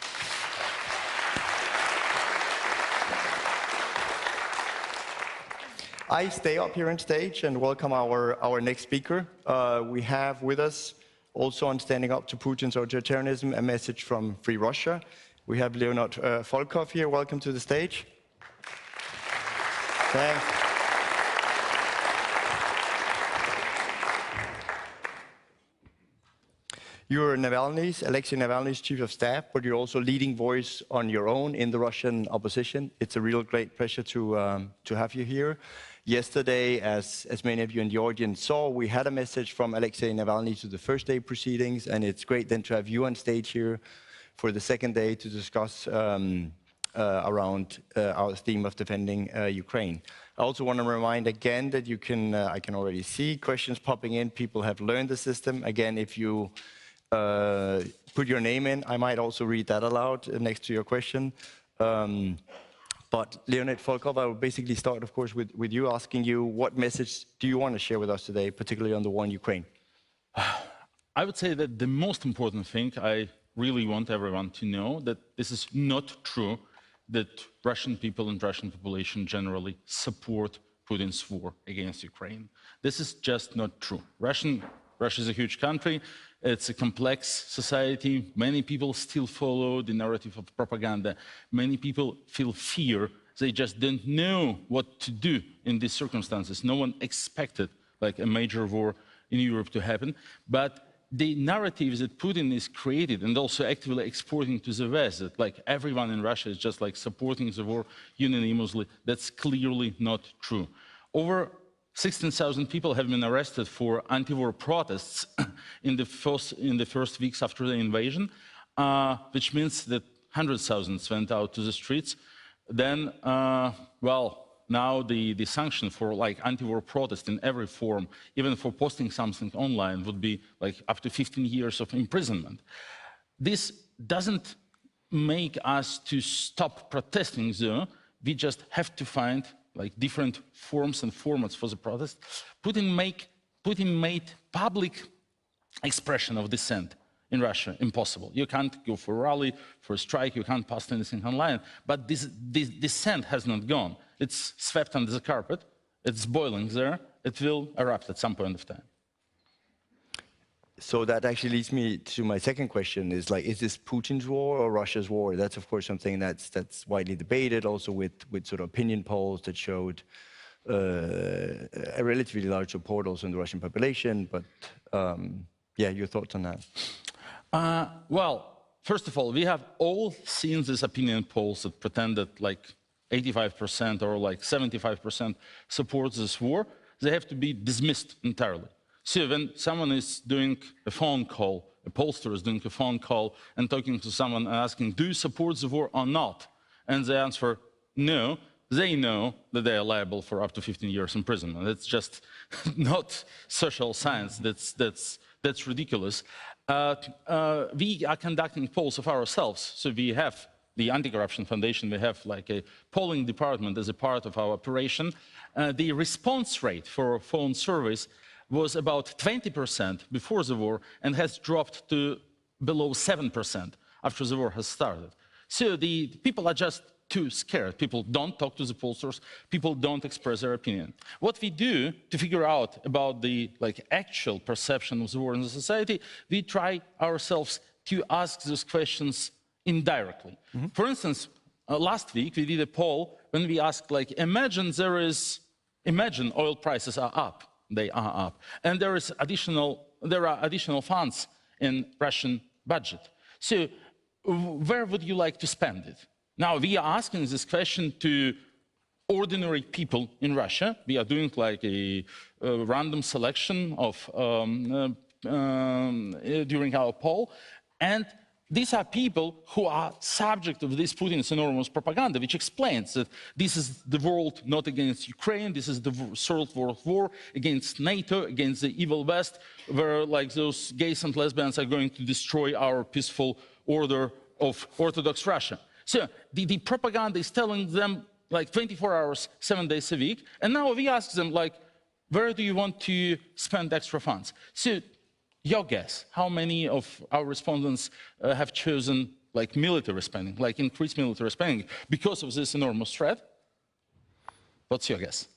I stay up here on stage and welcome our next speaker. We have with us, also on Standing Up to Putin's Authoritarianism, a message from Free Russia. We have Leonid Volkov here. Welcome to the stage. Thanks. You're Alexey Navalny's chief of staff, but you're also leading voice on your own in the Russian opposition. It's a real great pleasure to have you here. Yesterday, as many of you in the audience saw, we had a message from Alexey Navalny to the first day proceedings, and it's great then to have you on stage here for the second day to discuss around our theme of defending Ukraine. I also want to remind again that you can, I can already see questions popping in. People have learned the system. Again, if you put your name in, I might also read that aloud next to your question. But Leonid Volkov, I will basically start, of course, with you, asking you what message do you want to share with us today, particularly on the war in Ukraine? I would say that the most important thing, I really want everyone to know that this is not true that Russian people and Russian population generally support Putin's war against Ukraine. This is just not true. Russia is a huge country. It's a complex society. Many people still follow the narrative of propaganda. Many people feel fear. They just don't know what to do in these circumstances. No one expected like a major war in Europe to happen. But the narratives that Putin is created and also actively exporting to the West, that like everyone in Russia is just like supporting the war unanimously, that's clearly not true. Over 16,000 people have been arrested for anti-war protests in the first weeks after the invasion, which means that hundreds of thousands went out to the streets. Then, well, now the sanction for like anti-war protest in every form, even for posting something online, would be like up to 15 years of imprisonment. This doesn't make us to stop protesting, though. We just have to find like different forms and formats for the protest. Putin made public expression of dissent in Russia impossible. You can't go for a rally, for a strike, you can't post anything online. But this dissent has not gone. It's swept under the carpet, it's boiling there, it will erupt at some point of time. So that actually leads me to my second question, is like, is this Putin's war or Russia's war? That's of course something that's widely debated, also with sort of opinion polls that showed a relatively large support also in the Russian population, but yeah, your thoughts on that? Well, first of all, we have all seen these opinion polls that pretend that like 85% or like 75% support this war. They have to be dismissed entirely. So when someone is doing a phone call, a pollster is doing a phone call and talking to someone and asking, do you support the war or not? And they answer, no, they know that they are liable for up to 15 years imprisonment. It's just not social science. That's ridiculous. We are conducting polls of ourselves. So we have the Anti-Corruption Foundation, we have like a polling department as a part of our operation. The response rate for phone surveys was about 20% before the war and has dropped to below 7% after the war has started. So the people are just too scared. People don't talk to the pollsters. People don't express their opinion. What we do to figure out about the actual perception of the war in the society, we try ourselves to ask those questions indirectly. Mm-hmm. For instance, last week we did a poll when we asked, imagine oil prices are up. They are up, and there are additional funds in Russian budget. So, where would you like to spend it? Now we are asking this question to ordinary people in Russia. We are doing like a random selection of during our poll, and these are people who are subject of this Putin's enormous propaganda, which explains that this is the world not against Ukraine, this is the Third World War against NATO, against the evil West, where like those gays and lesbians are going to destroy our peaceful order of Orthodox Russia. So the propaganda is telling them like 24 hours, 7 days a week, and now we ask them like, where do you want to spend extra funds? So your guess, how many of our respondents have chosen like military spending, like increased military spending because of this enormous threat? What's your guess?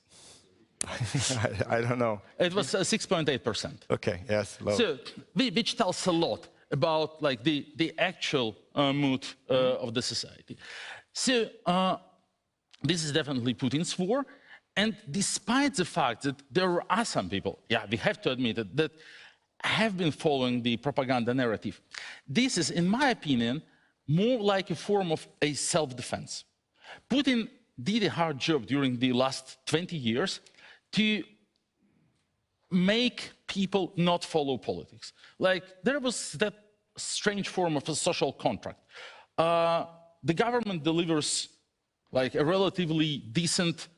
I don't know. It was 6.8%. Okay, yes, low. So, which tells a lot about like the actual mood of the society. So this is definitely Putin's war, and despite the fact that there are some people, yeah, we have to admit it, that have been following the propaganda narrative. This is, in my opinion, more like a form of a self-defense. Putin did a hard job during the last 20 years to make people not follow politics. Like, there was that strange form of a social contract. The government delivers like a relatively decent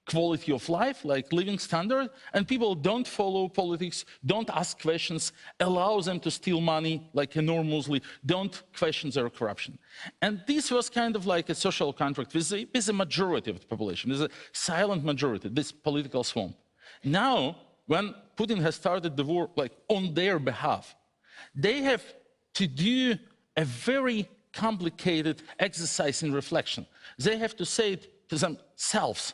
quality of life, like living standard, and people don't follow politics, don't ask questions, allow them to steal money like enormously, don't question their corruption. And this was kind of like a social contract with a majority of the population, with a silent majority, this political swamp. Now, when Putin has started the war like on their behalf, they have to do a very complicated exercise in reflection. They have to say it to themselves,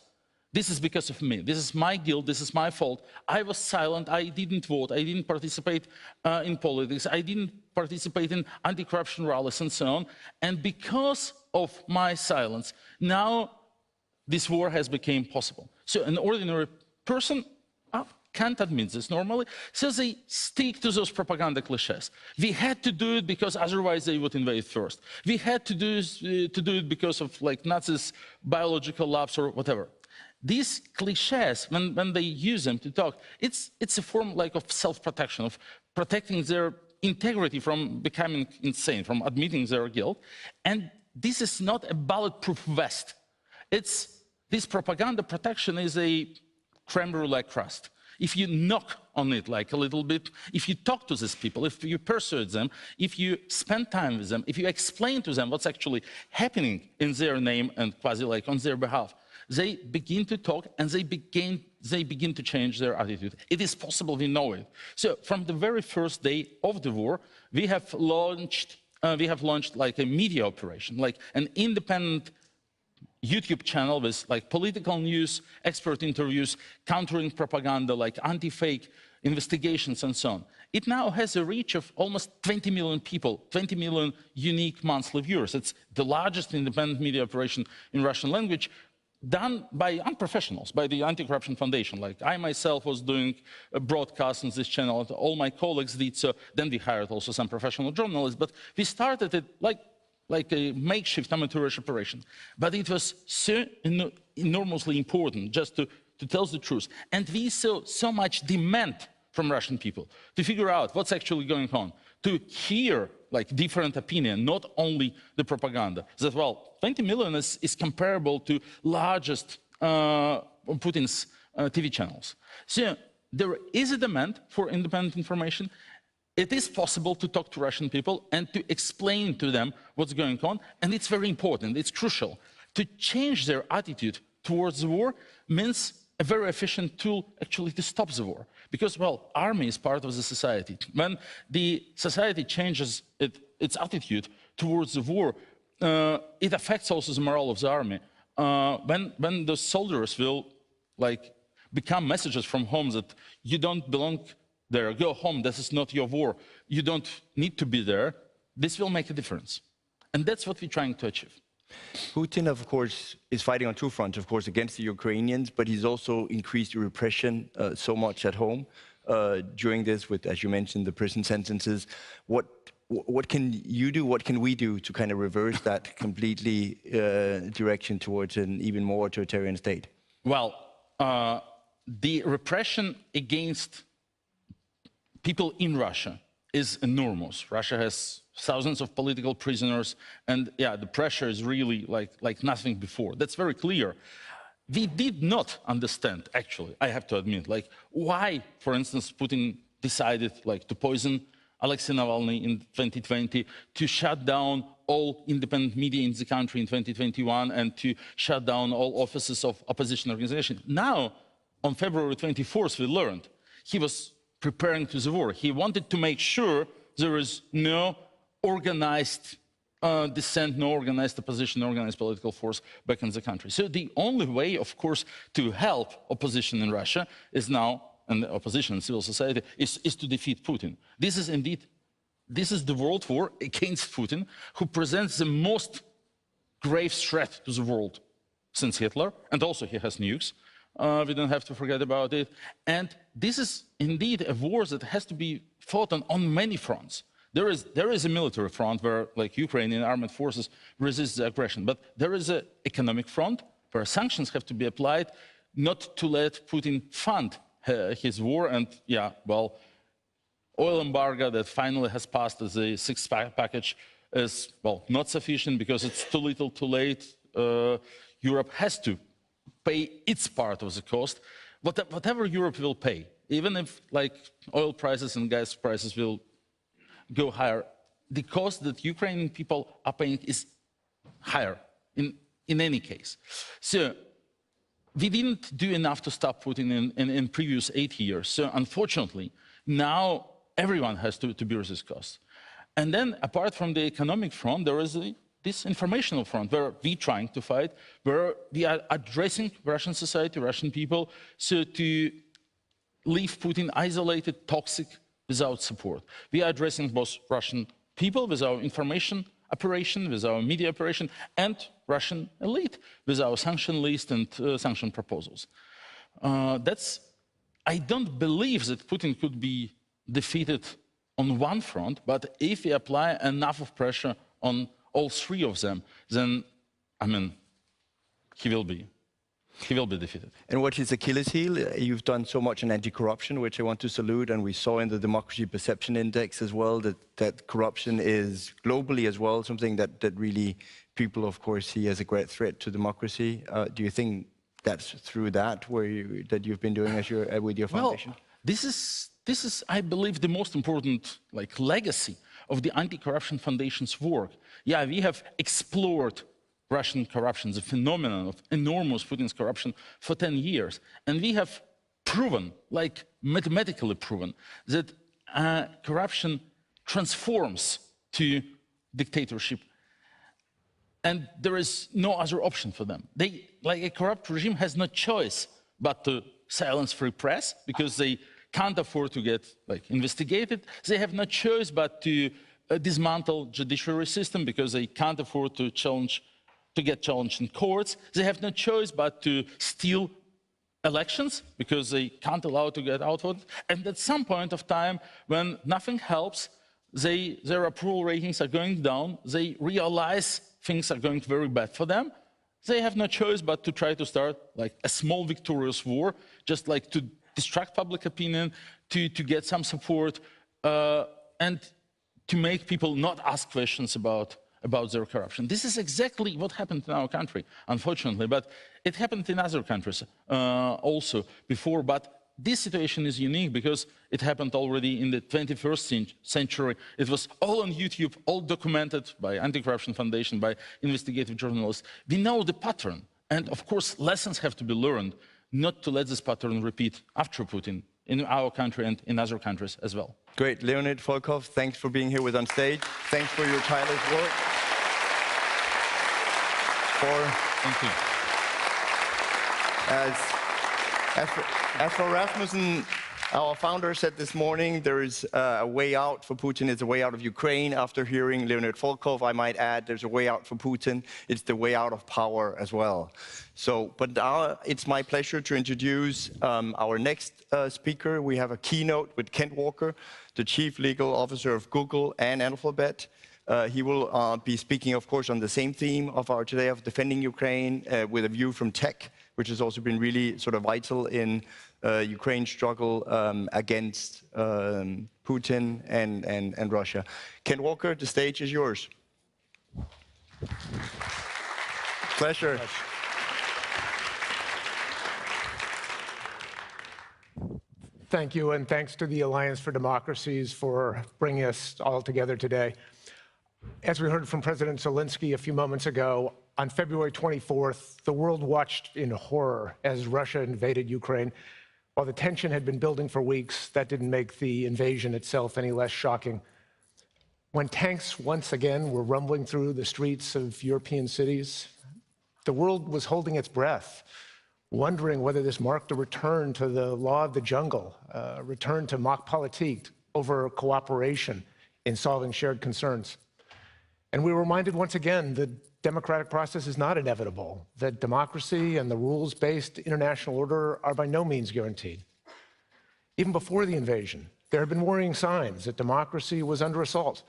this is because of me, this is my guilt, this is my fault, I was silent, I didn't vote, I didn't participate in politics, I didn't participate in anti-corruption rallies and so on, and because of my silence, now this war has become possible. So an ordinary person can't admit this normally, so they stick to those propaganda cliches. We had to do it because otherwise they would invade first. We had to do it because of like Nazis' biological labs or whatever. These cliches, when they use them to talk, it's a form like of self-protection, of protecting their integrity from becoming insane, from admitting their guilt. And this is not a bulletproof vest. This propaganda protection is a creme brulee crust. If you knock on it like a little bit, if you talk to these people, if you persuade them, if you spend time with them, if you explain to them what's actually happening in their name and quasi like on their behalf, they begin to talk and they begin to change their attitude. It is possible, we know it. So from the very first day of the war, we have launched like a media operation, like an independent YouTube channel with like political news, expert interviews, countering propaganda, like anti-fake investigations and so on. It now has a reach of almost 20 million people, 20 million unique monthly viewers. It's the largest independent media operation in Russian language, done by unprofessionals, by the Anti-Corruption Foundation. Like I myself was doing a broadcast on this channel, all my colleagues did so. Then we hired also some professional journalists, but we started it like a makeshift amateurish operation. But it was so enormously important just to tell the truth. And we saw so much demand from Russian people to figure out what's actually going on, to hear like different opinion, not only the propaganda. That, well, 20 million is comparable to largest Putin's TV channels. So there is a demand for independent information. It is possible to talk to Russian people and to explain to them what's going on, and it's very important, it's crucial. To change their attitude towards the war means a very efficient tool actually to stop the war. Because, well, army is part of the society. When the society changes its attitude towards the war, it affects also the morale of the army. When the soldiers will like become messages from home that you don't belong there, go home, this is not your war, you don't need to be there, this will make a difference. And that's what we're trying to achieve. Putin, of course, is fighting on two fronts, of course, against the Ukrainians, but he's also increased the repression so much at home during this with, as you mentioned, the prison sentences. What what can you do, what can we do to kind of reverse that completely direction towards an even more authoritarian state? Well, the repression against people in Russia is enormous. Russia has thousands of political prisoners, and yeah, the pressure is really like nothing before. That's very clear. We did not understand, actually, I have to admit, like why, for instance, Putin decided to poison Alexey Navalny in 2020, to shut down all independent media in the country in 2021, and to shut down all offices of opposition organizations. Now, on February 24th, we learned he was preparing to the war. He wanted to make sure there is no organized dissent, no organized opposition, no organized political force back in the country. So the only way, of course, to help opposition in Russia is now, and the opposition and civil society, is to defeat Putin. This is indeed, this is the world war against Putin, who presents the most grave threat to the world since Hitler, and also he has nukes. We don't have to forget about it. And this is indeed a war that has to be fought on many fronts. There is a military front where, like, Ukrainian armed forces resist the aggression, but there is an economic front where sanctions have to be applied not to let Putin fund his war. And yeah, well, oil embargo that finally has passed as a sixth package is, well, not sufficient because it's too little too late. Europe has to pay its part of the cost, whatever Europe will pay, even if oil prices and gas prices will go higher, the cost that Ukrainian people are paying is higher in any case. So we didn't do enough to stop Putin in previous 8 years. So unfortunately, now everyone has to bear this cost. And then apart from the economic front, there is this informational front where we're trying to fight, where we are addressing Russian society, Russian people, so to leave Putin isolated, toxic, without support. We are addressing both Russian people with our information operation, with our media operation, and Russian elite with our sanction list and sanction proposals. I don't believe that Putin could be defeated on one front, but if we apply enough of pressure on all three of them, then, I mean, he will be defeated. And what is Achilles' heel? You've done so much on anti-corruption, which I want to salute, and we saw in the Democracy Perception Index as well that corruption is globally as well something that really people, of course, see as a great threat to democracy. Do you think that's through that that you've been doing with your foundation? Well, this is, I believe, the most important legacy of the Anti-Corruption Foundation's work. Yeah, we have explored Russian corruption, the phenomenon of enormous Putin's corruption for 10 years. And we have proven, mathematically proven, that corruption transforms to dictatorship. And there is no other option for them. A corrupt regime has no choice but to silence free press because they can't afford to get investigated. They have no choice but to dismantle judiciary system because they can't afford to get challenged in courts. They have no choice but to steal elections because they can't allow to get outvoted. And at some point of time, when nothing helps, their approval ratings are going down. They realize things are going very bad for them. They have no choice but to try to start a small victorious war, just to distract public opinion, to get some support, and to make people not ask questions about their corruption. This is exactly what happened in our country, unfortunately, but it happened in other countries also before. But this situation is unique because it happened already in the 21st century. It was all on YouTube, all documented by Anti-Corruption Foundation, by investigative journalists. We know the pattern, and of course lessons have to be learned not to let this pattern repeat after Putin in our country and in other countries as well. Great. Leonid, Volkov, thanks for being here with On Stage. Thanks for your tireless work. Thank you. As for Rasmussen, Our founder said this morning there is a way out for Putin. It's a way out of Ukraine. After hearing Leonid Volkov, I might add there's a way out for Putin. It's the way out of power as well. So, but it's my pleasure to introduce our next speaker. We have a keynote with Kent Walker, the Chief Legal Officer of Google and Alphabet. He will be speaking, of course, on the same theme of our today of defending Ukraine with a view from tech, which has also been really sort of vital in Ukraine's struggle against Putin and Russia. Ken Walker, the stage is yours. Pleasure. Thank you, and thanks to the Alliance for Democracies for bringing us all together today. As we heard from President Zielenski a few moments ago, on February 24th, the world watched in horror as Russia invaded Ukraine. While the tension had been building for weeks, that didn't make the invasion itself any less shocking. When tanks once again were rumbling through the streets of European cities, the world was holding its breath, wondering whether this marked a return to the law of the jungle, a return to mock politique over cooperation in solving shared concerns. And we were reminded once again that democratic process is not inevitable, that democracy and the rules-based international order are by no means guaranteed. Even before the invasion, there have been worrying signs that democracy was under assault.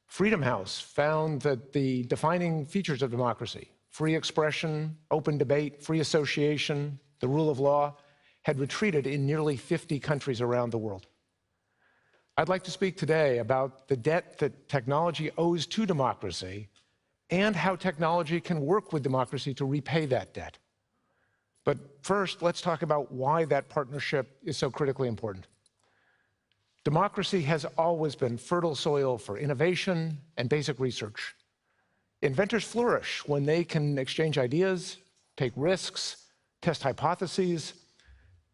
Freedom House found that the defining features of democracy, free expression, open debate, free association, the rule of law, had retreated in nearly 50 countries around the world. I'd like to speak today about the debt that technology owes to democracy and how technology can work with democracy to repay that debt. But first, let's talk about why that partnership is so critically important. Democracy has always been fertile soil for innovation and basic research. Inventors flourish when they can exchange ideas, take risks, test hypotheses,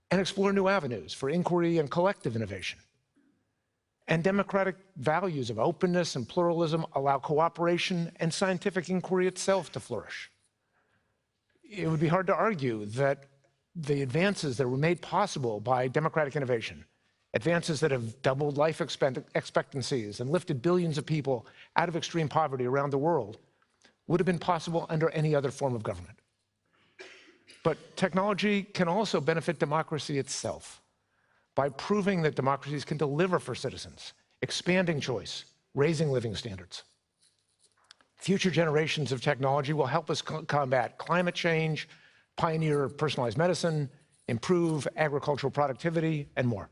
and explore new avenues for inquiry and collective innovation. And democratic values of openness and pluralism allow cooperation and scientific inquiry itself to flourish. It would be hard to argue that the advances that were made possible by democratic innovation, advances that have doubled life expectancies and lifted billions of people out of extreme poverty around the world, would have been possible under any other form of government. But technology can also benefit democracy itself by proving that democracies can deliver for citizens, expanding choice, raising living standards. Future generations of technology will help us combat climate change, pioneer personalized medicine, improve agricultural productivity, and more.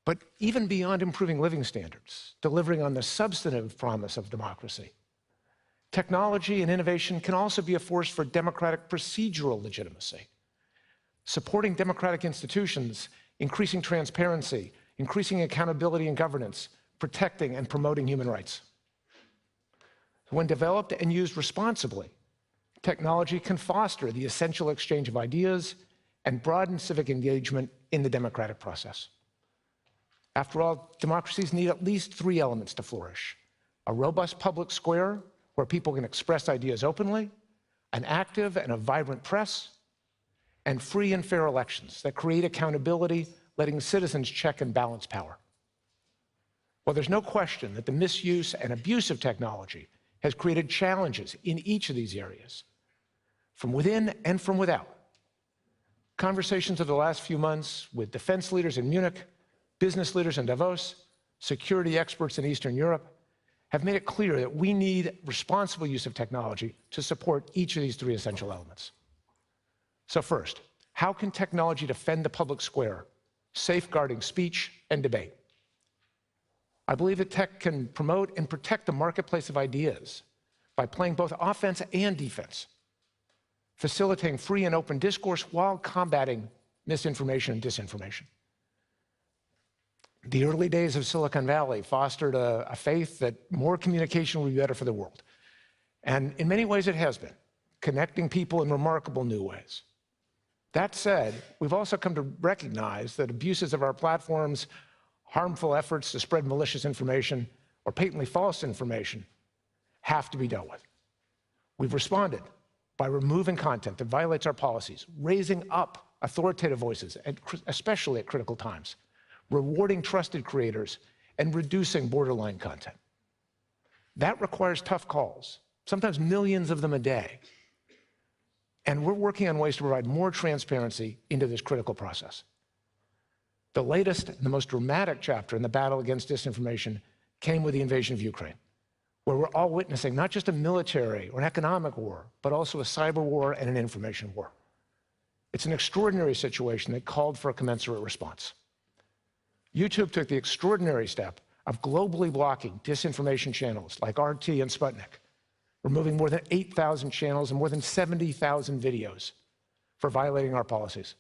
But even beyond improving living standards, delivering on the substantive promise of democracy, technology and innovation can also be a force for democratic procedural legitimacy, supporting democratic institutions, increasing transparency, increasing accountability and governance, protecting and promoting human rights. When developed and used responsibly, technology can foster the essential exchange of ideas and broaden civic engagement in the democratic process. After all, democracies need at least 3 elements to flourish: a robust public square where people can express ideas openly, an active and a vibrant press, and free and fair elections that create accountability, letting citizens check and balance power. Well, there's no question that the misuse and abuse of technology has created challenges in each of these areas, from within and from without. Conversations of the last few months with defense leaders in Munich, business leaders in Davos, security experts in Eastern Europe have made it clear that we need responsible use of technology to support each of these 3 essential elements. So first, how can technology defend the public square, safeguarding speech and debate? I believe that tech can promote and protect the marketplace of ideas by playing both offense and defense, facilitating free and open discourse while combating misinformation and disinformation. The early days of Silicon Valley fostered a faith that more communication would be better for the world. And in many ways it has been, connecting people in remarkable new ways. That said, we've also come to recognize that abuses of our platforms, harmful efforts to spread malicious information, or patently false information have to be dealt with. We've responded by removing content that violates our policies, raising up authoritative voices, especially at critical times, rewarding trusted creators, and reducing borderline content. That requires tough calls, sometimes millions of them a day. And we're working on ways to provide more transparency into this critical process. The latest and the most dramatic chapter in the battle against disinformation came with the invasion of Ukraine, where we're all witnessing not just a military or an economic war, but also a cyber war and an information war. It's an extraordinary situation that called for a commensurate response. YouTube took the extraordinary step of globally blocking disinformation channels like RT and Sputnik, removing more than 8,000 channels and more than 70,000 videos for violating our policies.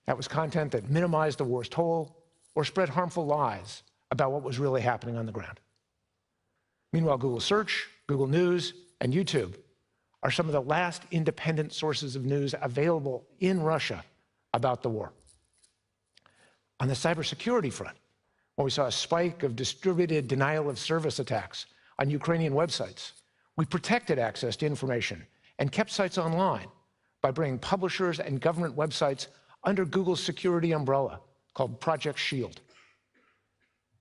That was content that minimized the war's toll or spread harmful lies about what was really happening on the ground. Meanwhile, Google Search, Google News, and YouTube are some of the last independent sources of news available in Russia about the war. On the cybersecurity front, when we saw a spike of distributed denial-of-service attacks on Ukrainian websites, we protected access to information and kept sites online by bringing publishers and government websites under Google's security umbrella called Project Shield.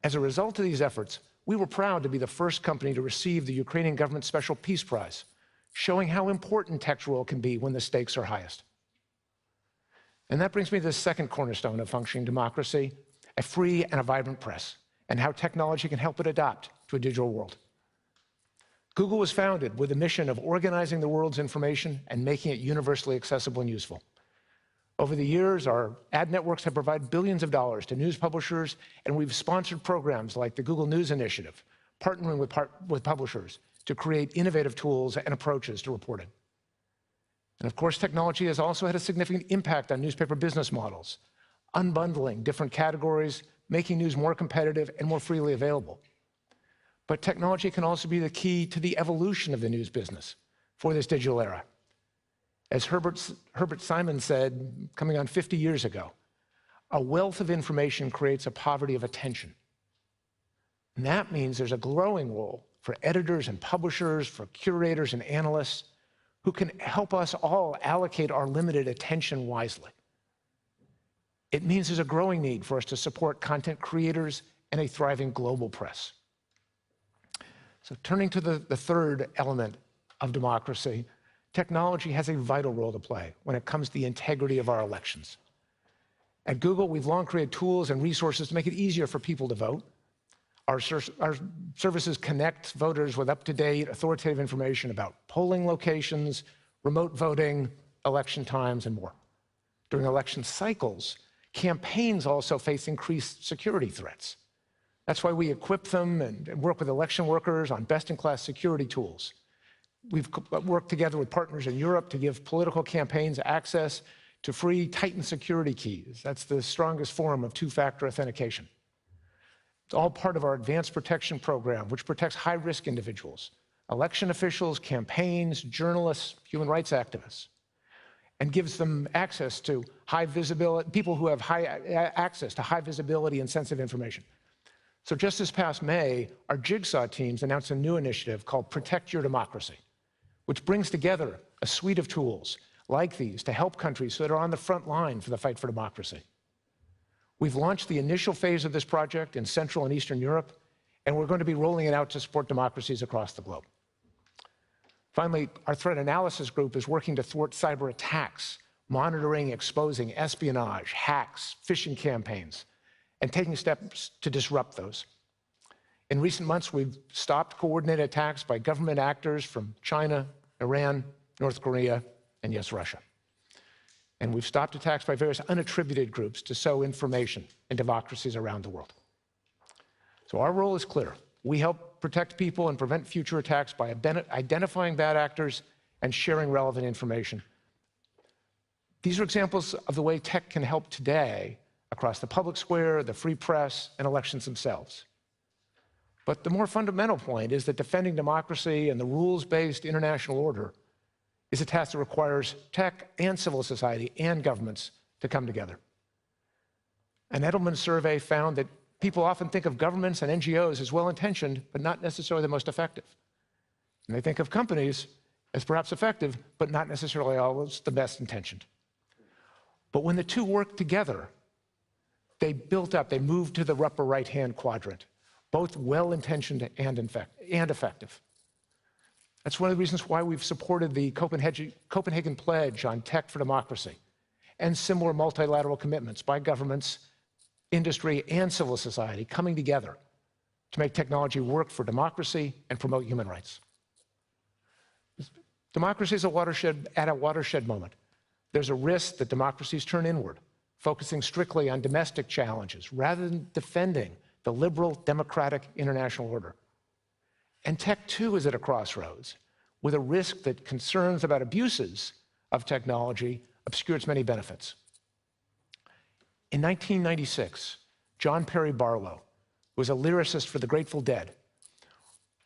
As a result of these efforts, we were proud to be the first company to receive the Ukrainian government Special Peace Prize, showing how important tech's role can be when the stakes are highest. And that brings me to the second cornerstone of functioning democracy, a free and a vibrant press, and how technology can help it adapt to a digital world. Google was founded with a mission of organizing the world's information and making it universally accessible and useful. Over the years, our ad networks have provided billions of dollars to news publishers, and we've sponsored programs like the Google News Initiative, partnering with publishers to create innovative tools and approaches to reporting. And of course, technology has also had a significant impact on newspaper business models, unbundling different categories, making news more competitive and more freely available. But technology can also be the key to the evolution of the news business for this digital era. As Herbert Simon said, coming on 50 years ago, a wealth of information creates a poverty of attention. And that means there's a growing role for editors and publishers, for curators and analysts, who can help us all allocate our limited attention wisely. It means there's a growing need for us to support content creators and a thriving global press. So turning to the third element of democracy, technology has a vital role to play when it comes to the integrity of our elections. At Google, we've long created tools and resources to make it easier for people to vote. Our services connect voters with up-to-date, authoritative information about polling locations, remote voting, election times, and more. During election cycles, campaigns also face increased security threats. That's why we equip them and work with election workers on best-in-class security tools. We've worked together with partners in Europe to give political campaigns access to free tightened security keys. That's the strongest form of two-factor authentication. It's all part of our advanced protection program, which protects high-risk individuals, election officials, campaigns, journalists, human rights activists, and gives them access to high visibility, people who have access to high visibility and sensitive information. So just this past May, our Jigsaw teams announced a new initiative called Protect Your Democracy, which brings together a suite of tools like these to help countries that are on the front line for the fight for democracy. We've launched the initial phase of this project in Central and Eastern Europe, and we're going to be rolling it out to support democracies across the globe. Finally, our threat analysis group is working to thwart cyber attacks, monitoring, exposing espionage, hacks, phishing campaigns, and taking steps to disrupt those. In recent months, we've stopped coordinated attacks by government actors from China, Iran, North Korea, and yes, Russia. And we've stopped attacks by various unattributed groups to sow information in democracies around the world. So our role is clear. We help protect people and prevent future attacks by identifying bad actors and sharing relevant information. These are examples of the way tech can help today across the public square, the free press, and elections themselves. But the more fundamental point is that defending democracy and the rules-based international order is a task that requires tech and civil society and governments to come together. An Edelman survey found that people often think of governments and NGOs as well-intentioned, but not necessarily the most effective. And they think of companies as perhaps effective, but not necessarily always the best intentioned. But when the two worked together, they built up, they moved to the upper right-hand quadrant, both well-intentioned and effective. That's one of the reasons why we've supported the Copenhagen Pledge on Tech for Democracy and similar multilateral commitments by governments, industry, and civil society coming together to make technology work for democracy and promote human rights. Democracy is at a watershed moment. There's a risk that democracies turn inward, focusing strictly on domestic challenges rather than defending the liberal, democratic international order. And tech, too, is at a crossroads with a risk that concerns about abuses of technology obscure its many benefits. In 1996, John Perry Barlow, who was a lyricist for the Grateful Dead,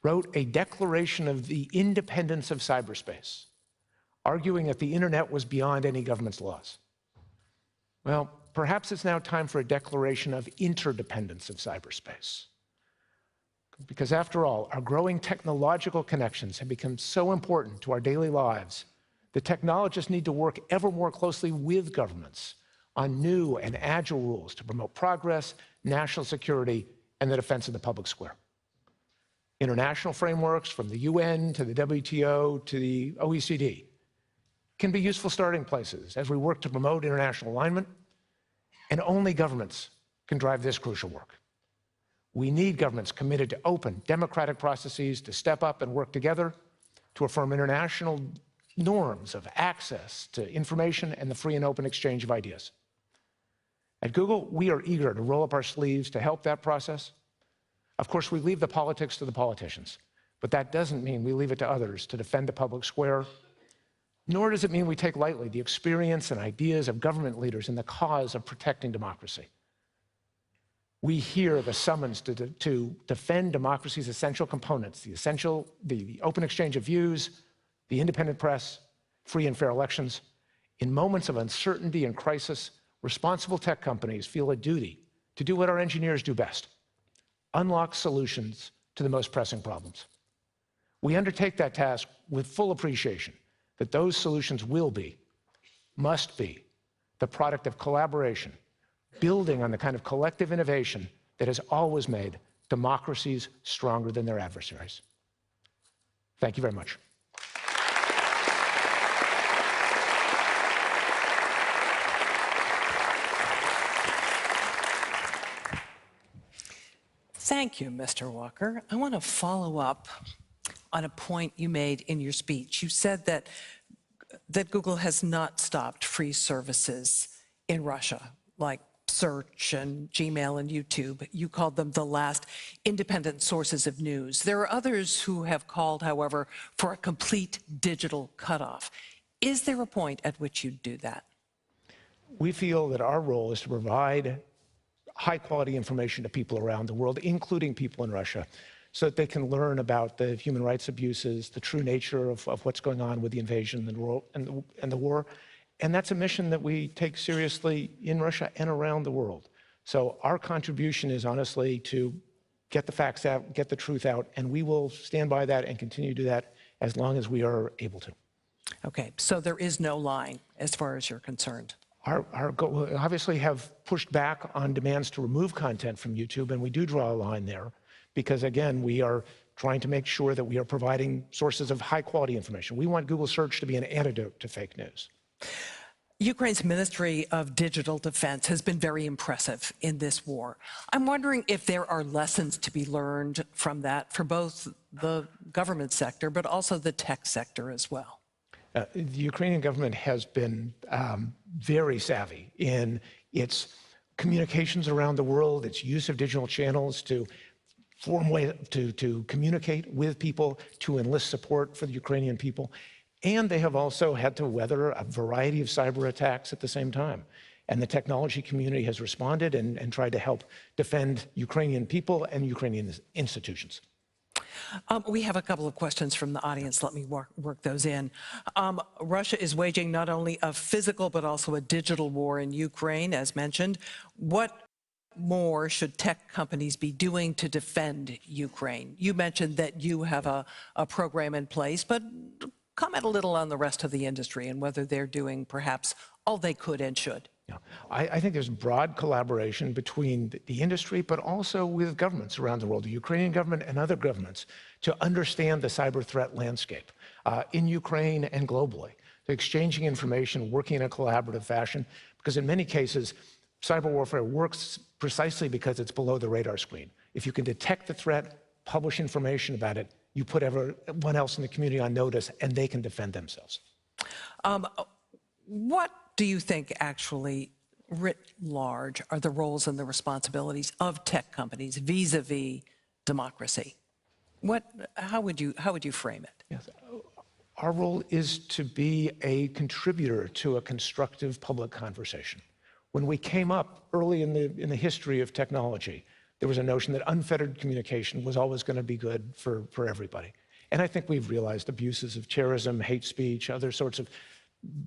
wrote a declaration of the independence of cyberspace, arguing that the internet was beyond any government's laws. Well, perhaps it's now time for a declaration of interdependence of cyberspace. Because after all, our growing technological connections have become so important to our daily lives that technologists need to work ever more closely with governments on new and agile rules to promote progress, national security, and the defense of the public square. International frameworks from the UN to the WTO to the OECD can be useful starting places as we work to promote international alignment, and only governments can drive this crucial work. We need governments committed to open, democratic processes to step up and work together to affirm international norms of access to information and the free and open exchange of ideas. At Google, we are eager to roll up our sleeves to help that process. Of course, we leave the politics to the politicians, but that doesn't mean we leave it to others to defend the public square, nor does it mean we take lightly the experience and ideas of government leaders in the cause of protecting democracy. We hear the summons to defend democracy's essential components, the open exchange of views, the independent press, free and fair elections. In moments of uncertainty and crisis, responsible tech companies feel a duty to do what our engineers do best: unlock solutions to the most pressing problems. We undertake that task with full appreciation that those solutions must be, the product of collaboration, building on the kind of collective innovation that has always made democracies stronger than their adversaries. Thank you very much. Thank you, Mr. Walker. I want to follow up on a point you made in your speech. You said that Google has not stopped free services in Russia, like search and Gmail and YouTube. You called them the last independent sources of news. There are others who have called, however, for a complete digital cutoff. Is there a point at which you'd do that? We feel that our role is to provide high-quality information to people around the world, including people in Russia, so that they can learn about the human rights abuses, the true nature of what's going on with the invasion and the war. And that's a mission that we take seriously in Russia and around the world. So our contribution is honestly to get the facts out, get the truth out, and we will stand by that and continue to do that as long as we are able to. Okay, so there is no line as far as you're concerned. Our goal, we obviously have pushed back on demands to remove content from YouTube, and we do draw a line there because, again, we are trying to make sure that we are providing sources of high-quality information. We want Google Search to be an antidote to fake news. Ukraine's Ministry of Digital Defense has been very impressive in this war. I'm wondering if there are lessons to be learned from that for both the government sector, but also the tech sector as well. The Ukrainian government has been very savvy in its communications around the world, its use of digital channels to form ways to communicate with people, to enlist support for the Ukrainian people. And they have also had to weather a variety of cyber attacks at the same time. And the technology community has responded and tried to help defend Ukrainian people and Ukrainian institutions. We have a couple of questions from the audience. Let me work those in. Russia is waging not only a physical but also a digital war in Ukraine, as mentioned. What more should tech companies be doing to defend Ukraine? You mentioned that you have a program in place, but comment a little on the rest of the industry and whether they're doing perhaps all they could and should. I think there's broad collaboration between the industry, but also with governments around the world, the Ukrainian government and other governments, to understand the cyber threat landscape in Ukraine and globally. They're exchanging information, working in a collaborative fashion, because in many cases, cyber warfare works precisely because it's below the radar screen. If you can detect the threat, publish information about it, you put everyone else in the community on notice, and they can defend themselves. What do you think actually, writ large, are the roles and the responsibilities of tech companies vis-a-vis democracy? How would you frame it? Yes. Our role is to be a contributor to a constructive public conversation. When we came up early in the history of technology, there was a notion that unfettered communication was always going to be good for everybody. And I think we've realized abuses of terrorism, hate speech, other sorts of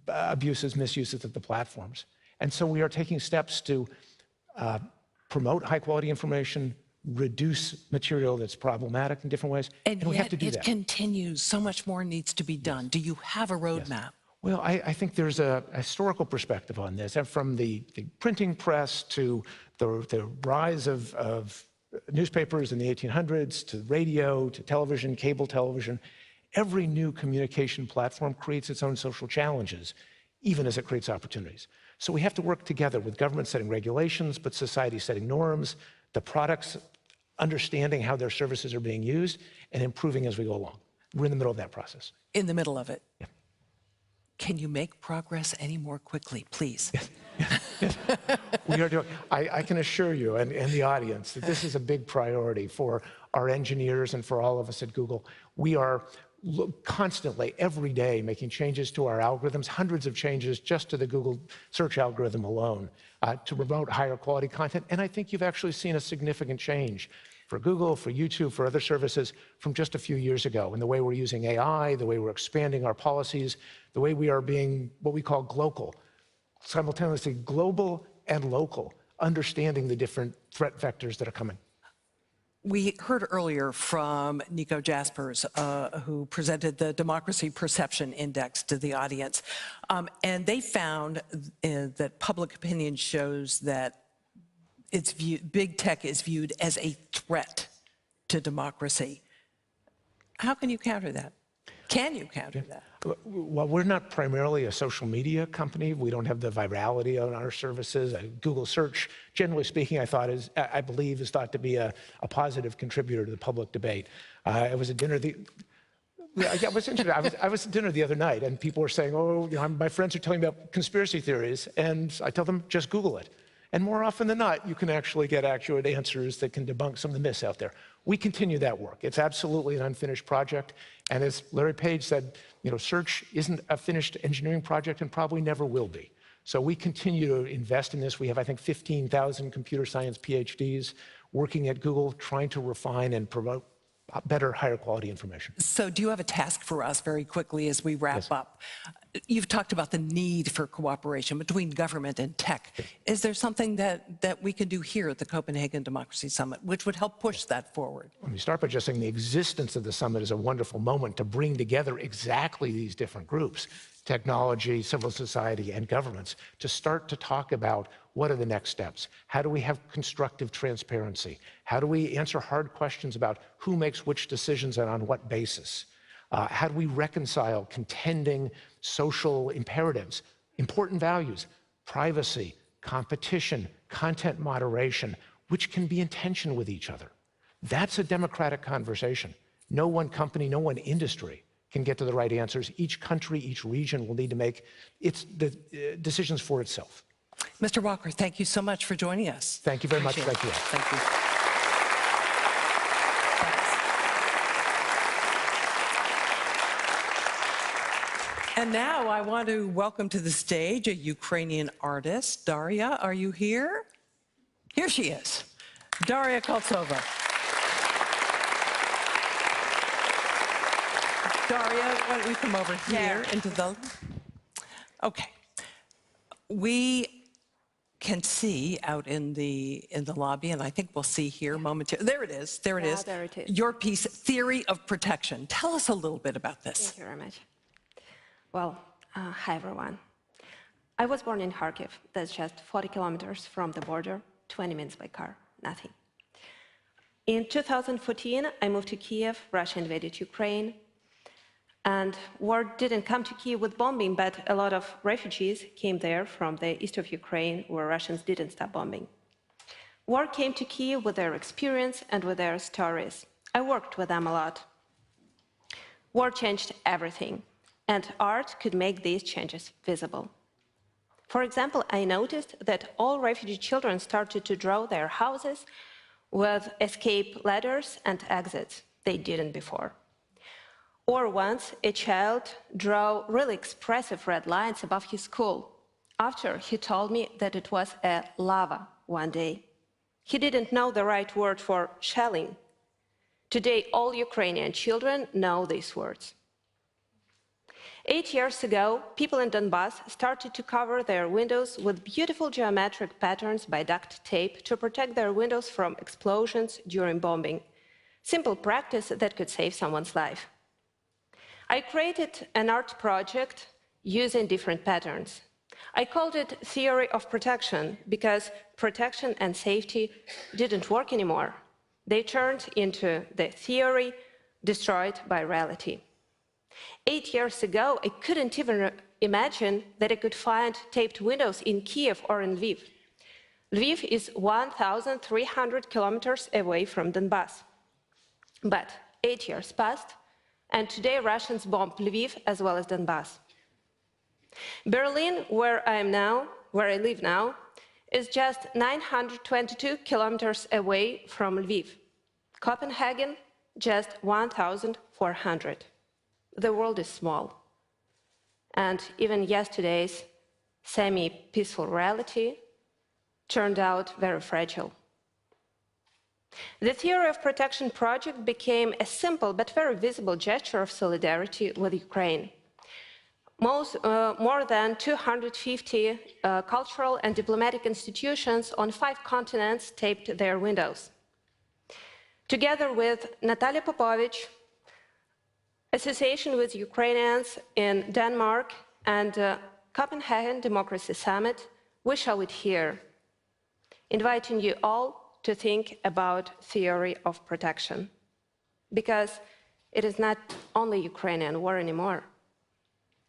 abuses, misuses of the platforms. And so we are taking steps to promote high-quality information, reduce material that's problematic in different ways, and we have to do that. And yet it continues. So much more needs to be done. Do you have a roadmap? Yes. Well, I think there's a historical perspective on this, and from the printing press to the rise of newspapers in the 1800s, to radio, to television, cable television. Every new communication platform creates its own social challenges, even as it creates opportunities. So we have to work together with governments setting regulations, but society setting norms, the products understanding how their services are being used, and improving as we go along. We're in the middle of that process. In the middle of it? Yeah. Can you make progress any more quickly, please? Yes. We are doing. I can assure you and the audience that this is a big priority for our engineers and for all of us at Google. We are constantly, every day, making changes to our algorithms, hundreds of changes just to the Google search algorithm alone, to promote higher quality content. And I think you've actually seen a significant change for Google, for YouTube, for other services from just a few years ago in the way we're using AI, the way we're expanding our policies, the way we are being what we call global, simultaneously global and local, understanding the different threat vectors that are coming. We heard earlier from Nico Jaspers, who presented the Democracy Perception Index to the audience, and they found that public opinion shows that big tech is viewed as a threat to democracy. How can you counter that? Can you counter that? Well, we're not primarily a social media company. We don't have the virality on our services. Google search, generally speaking, I believe is thought to be a positive contributor to the public debate. I was at dinner I was at dinner the other night, and people were saying, "Oh, my friends are telling me about conspiracy theories," and I tell them, "Just Google it." And more often than not, you can actually get accurate answers that can debunk some of the myths out there. We continue that work. It's absolutely an unfinished project. And as Larry Page said, search isn't a finished engineering project and probably never will be. So we continue to invest in this. We have, I think, 15,000 computer science PhDs working at Google, trying to refine and promote better, higher quality information. So do you have a task for us very quickly as we wrap up? You've talked about the need for cooperation between government and tech. Is there something that we can do here at the Copenhagen Democracy Summit which would help push that forward? Let me start by just saying the existence of the summit is a wonderful moment to bring together exactly these different groups, technology, civil society, and governments, to start to talk about what are the next steps? How do we have constructive transparency? How do we answer hard questions about who makes which decisions and on what basis? How do we reconcile contending social imperatives, important values, privacy, competition, content moderation, which can be in tension with each other? That's a democratic conversation. No one company, no one industry can get to the right answers. Each country, each region will need to make the decisions for itself. Mr. Walker, thank you so much for joining us. Thank you very much. Thank you. Thank you. And now I want to welcome to the stage a Ukrainian artist. Daria, are you here? Here she is, Daria Koltsova. Daria, why don't we come over here into the... Okay. We can see out in the lobby, and I think we'll see here momentarily. There it is. There it is. There it is. Your piece, Theory of Protection. Tell us a little bit about this. Thank you very much. Well, hi everyone. I was born in Kharkiv. That's just 40 kilometers from the border, 20 minutes by car, nothing. In 2014, I moved to Kiev. Russia invaded Ukraine. And war didn't come to Kiev with bombing, but a lot of refugees came there from the east of Ukraine, where Russians didn't stop bombing. War came to Kiev with their experience and with their stories. I worked with them a lot. War changed everything, and art could make these changes visible. For example, I noticed that all refugee children started to draw their houses with escape ladders and exits. They didn't before. Or once, a child drew really expressive red lines above his school, after he told me that it was a lava one day. He didn't know the right word for shelling. Today, all Ukrainian children know these words. 8 years ago, people in Donbass started to cover their windows with beautiful geometric patterns by duct tape to protect their windows from explosions during bombing. Simple practice that could save someone's life. I created an art project using different patterns. I called it Theory of Protection because protection and safety didn't work anymore. They turned into the theory destroyed by reality. 8 years ago, I couldn't even imagine that I could find taped windows in Kiev or in Lviv. Lviv is 1,300 kilometers away from Donbass. But 8 years passed, and today Russians bomb Lviv as well as Donbass. Berlin, where I live now, is just 922 kilometers away from Lviv. Copenhagen, just 1,400. The world is small. And even yesterday's semi-peaceful reality turned out very fragile. The Theory of Protection project became a simple but very visible gesture of solidarity with Ukraine. More than 250 cultural and diplomatic institutions on 5 continents taped their windows. Together with Natalia Popovich, Association with Ukrainians in Denmark, and Copenhagen Democracy Summit, we show it here, inviting you all to think about theory of protection. Because it is not only Ukrainian war anymore.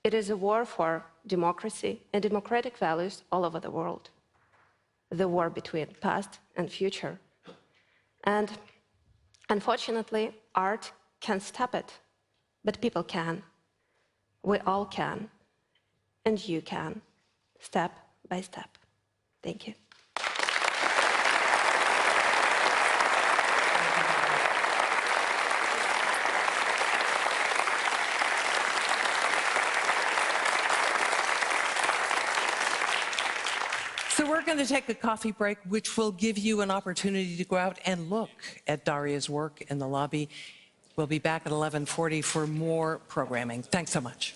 It is a war for democracy and democratic values all over the world. The war between past and future. And unfortunately, art can't stop it, but people can. We all can, and you can, step by step. Thank you. So we're going to take a coffee break, which will give you an opportunity to go out and look at Daria's work in the lobby. We'll be back at 11:40 for more programming. Thanks so much.